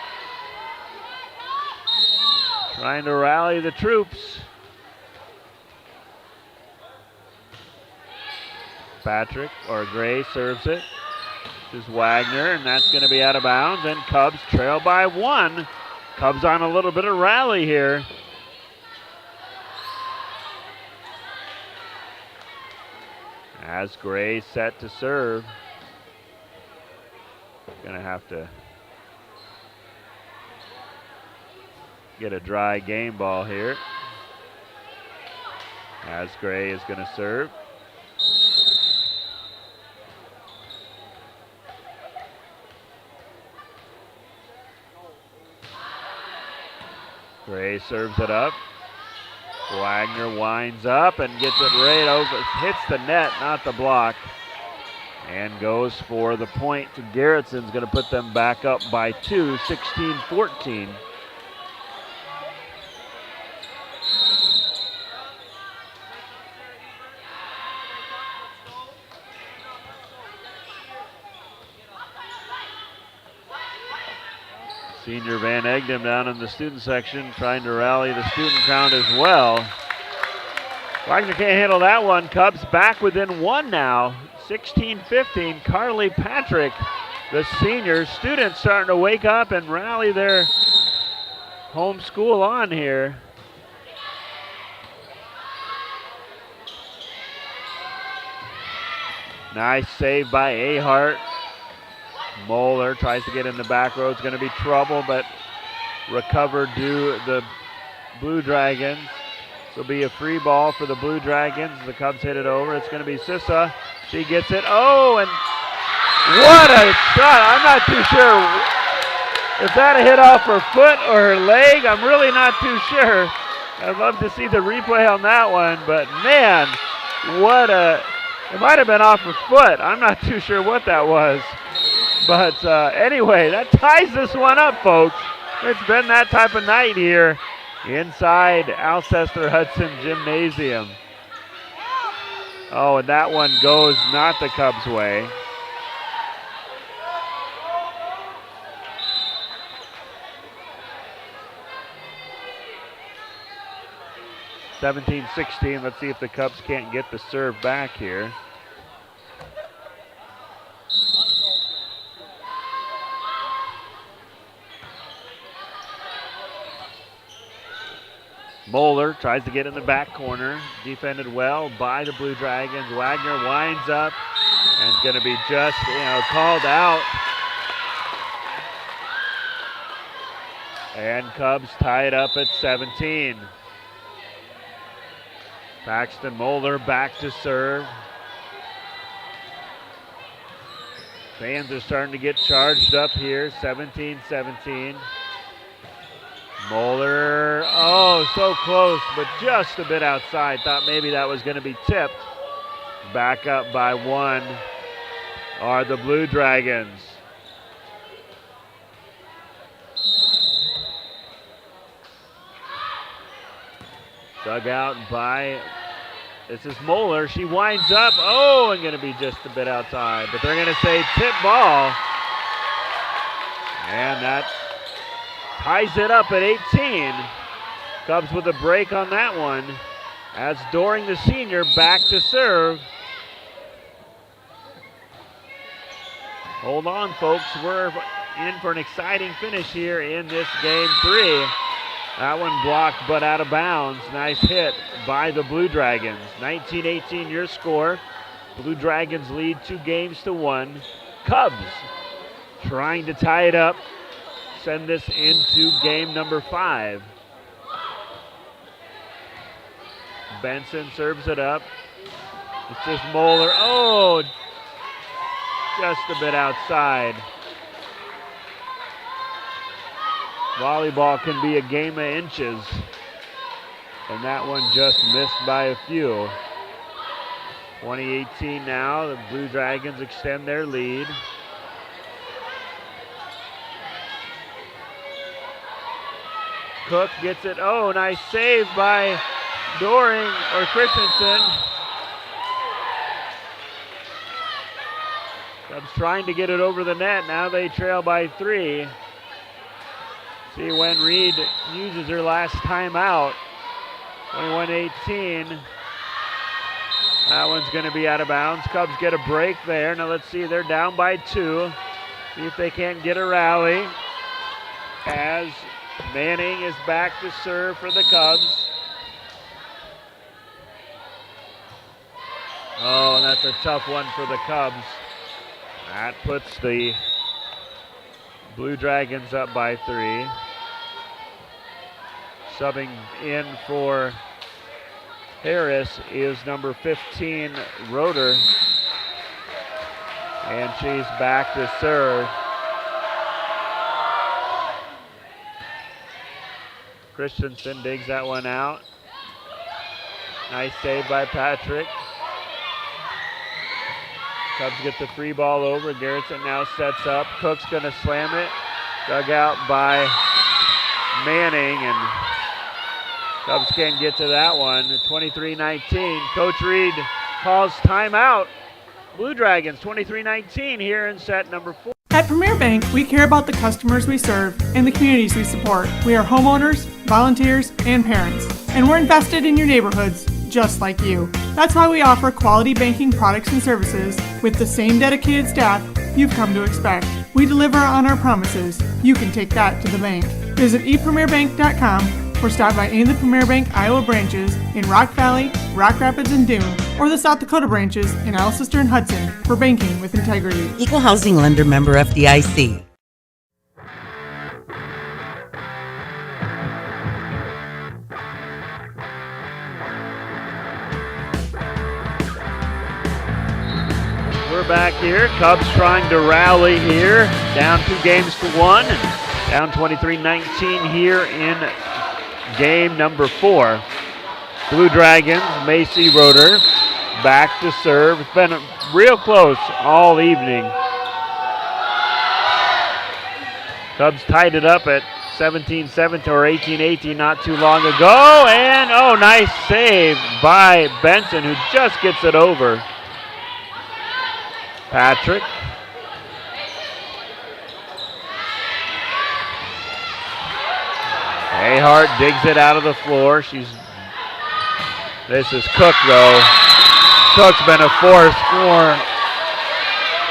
Trying to rally the troops. Patrick, or Gray, serves it. This is Wagner, and that's going to be out of bounds. And Cubs trail by 1. Cubs on a little bit of rally here. As Gray set to serve. Gonna have to get a dry game ball here. As Gray is gonna serve. Gray serves it up. Wagner winds up and gets it right over, hits the net, not the block, and goes for the point to Garrettson's going to put them back up by 2, 16-14. Senior Van Egdom down in the student section trying to rally the student crowd as well. Wagner can't handle that one. Cubs back within 1 now. 16-15. Carly Patrick, the senior. Students starting to wake up and rally their home school on here. Nice save by Ahart. Moeller tries to get in the back row. It's going to be trouble, but recovered to the Blue Dragons. This will be a free ball for the Blue Dragons. The Cubs hit it over. It's going to be Sissa. She gets it. Oh, and what a shot. I'm not too sure if that hit off her foot or her leg. I'm really not too sure. I'd love to see the replay on that one, but man, it might have been off her foot. I'm not too sure what that was. But anyway, that ties this one up, folks. It's been that type of night here inside Alcester-Hudson Gymnasium. Oh, and that one goes not the Cubs' way. (17-16). Let's see if the Cubs can't get the serve back here. Moeller tries to get in the back corner. Defended well by the Blue Dragons. Wagner winds up and is going to be just, called out. And Cubs tie it up at 17. Paxton Moeller back to serve. Fans are starting to get charged up here. 17-17. Moeller, so close, but just a bit outside. Thought maybe that was going to be tipped. Back up by 1 are the Blue Dragons. Dug out by, this is Moeller. She winds up, and going to be just a bit outside. But they're going to say tip ball. And that ties it up at 18. Cubs with a break on that one. As Doring, the senior, back to serve. Hold on, folks. We're in for an exciting finish here in this game 3. That one blocked but out of bounds. Nice hit by the Blue Dragons. 19-18 your score. Blue Dragons lead 2-1. Cubs trying to tie it up. Send this into game number 5. Benson serves it up. It's just Moeller. Oh, just a bit outside. Volleyball can be a game of inches. And that one just missed by a few. 20-18 now. The Blue Dragons extend their lead. Cook gets it. Oh, nice save by Doring or Christensen. Cubs trying to get it over the net. Now they trail by 3. See when Reed uses her last timeout. 21-18. That one's going to be out of bounds. Cubs get a break there. Now let's see, they're down by 2. See if they can't get a rally. As Manning is back to serve for the Cubs. Oh, and that's a tough one for the Cubs. That puts the Blue Dragons up by 3. Subbing in for Harris is number 15, Roeder. And she's back to serve. Christensen digs that one out. Nice save by Patrick. Cubs get the free ball over. Garretson now sets up. Cook's going to slam it. Dug out by Manning, and Cubs can't get to that one. 23-19. Coach Reed calls timeout. Blue Dragons 23-19 here in set number 4. At Premier Bank, we care about the customers we serve and the communities we support. We are homeowners, volunteers, and parents, and we're invested in your neighborhoods, just like you. That's why we offer quality banking products and services with the same dedicated staff you've come to expect. We deliver on our promises. You can take that to the bank. Visit epremierbank.com or stop by any of the Premier Bank Iowa branches in Rock Valley, Rock Rapids, and Dune, or the South Dakota branches in Alcester-Hudson for banking with integrity. Equal Housing Lender Member FDIC. We're back here. Cubs trying to rally here. Down 2-1 and down 23-19 here in game number 4. Blue Dragons, Macy Roeder back to serve. It's been real close all evening. Cubs tied it up at 17-17 or 18-18 not too long ago. And, oh, nice save by Benson, who just gets it over. Patrick. Ahart digs it out of the floor. This is Cook, though. Cook's been a force for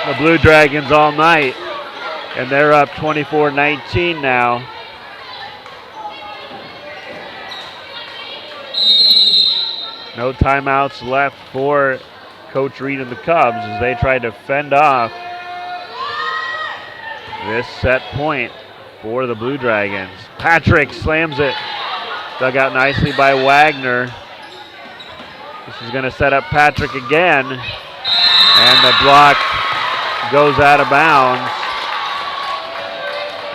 the Blue Dragons all night. And they're up 24-19 now. No timeouts left for Coach Reed and the Cubs as they try to fend off this set point for the Blue Dragons. Patrick slams it. Dug out nicely by Wagner. This is going to set up Patrick again. And the block goes out of bounds.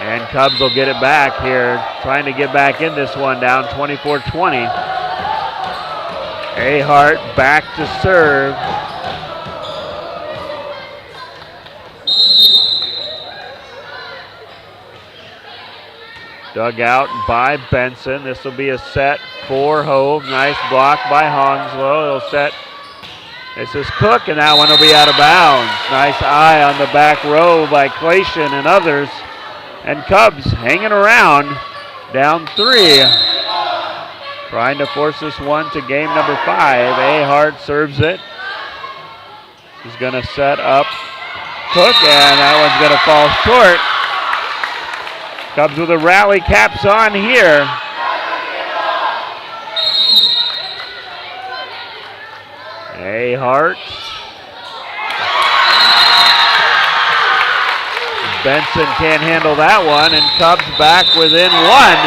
And Cubs will get it back here. Trying to get back in this one, down 24-20. Ahart back to serve. Dug out by Benson. This will be a set for Hove. Nice block by Honslow. It'll set. This is Cook, and that one will be out of bounds. Nice eye on the back row by Clayton and others. And Cubs hanging around, down 3. Trying to force this one to game number 5. Ahart serves it. He's going to set up Cook, and that one's going to fall short. Cubs with a rally, caps on here. Hart. Benson can't handle that one, and Cubs back within one.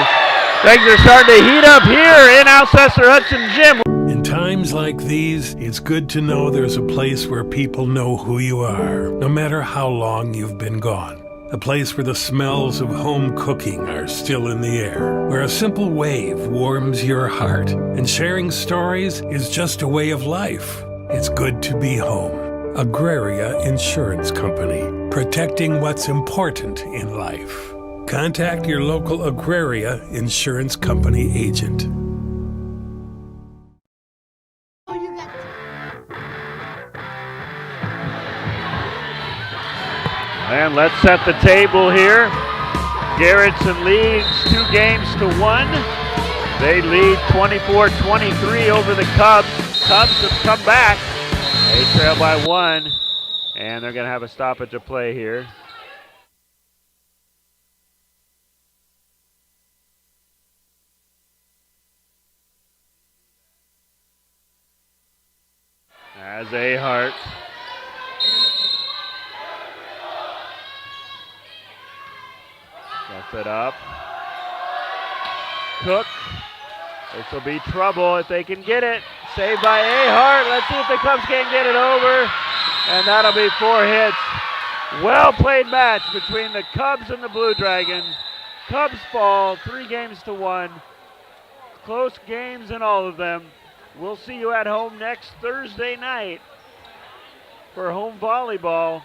Things are starting to heat up here in Alcester-Hudson Gym. In times like these, it's good to know there's a place where people know who you are, no matter how long you've been gone. A place where the smells of home cooking are still in the air, where a simple wave warms your heart, and sharing stories is just a way of life. It's good to be home. Agraria Insurance Company, protecting what's important in life. Contact your local Agraria Insurance Company agent. And let's set the table here. Garretson leads 2 games to 1. They lead 24-23 over the Cubs. Cubs have come back. They trail by 1, and they're going to have a stoppage of play here. As Hart. Sets it up. Cook. This will be trouble if they can get it. Saved by Hart. Let's see if the Cubs can get it over. And that'll be 4 hits. Well played match between the Cubs and the Blue Dragons. Cubs fall 3 games to 1. Close games in all of them. We'll see you at home next Thursday night for home volleyball.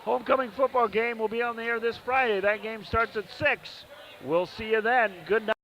Homecoming football game will be on the air this Friday. That game starts at 6. We'll see you then. Good night.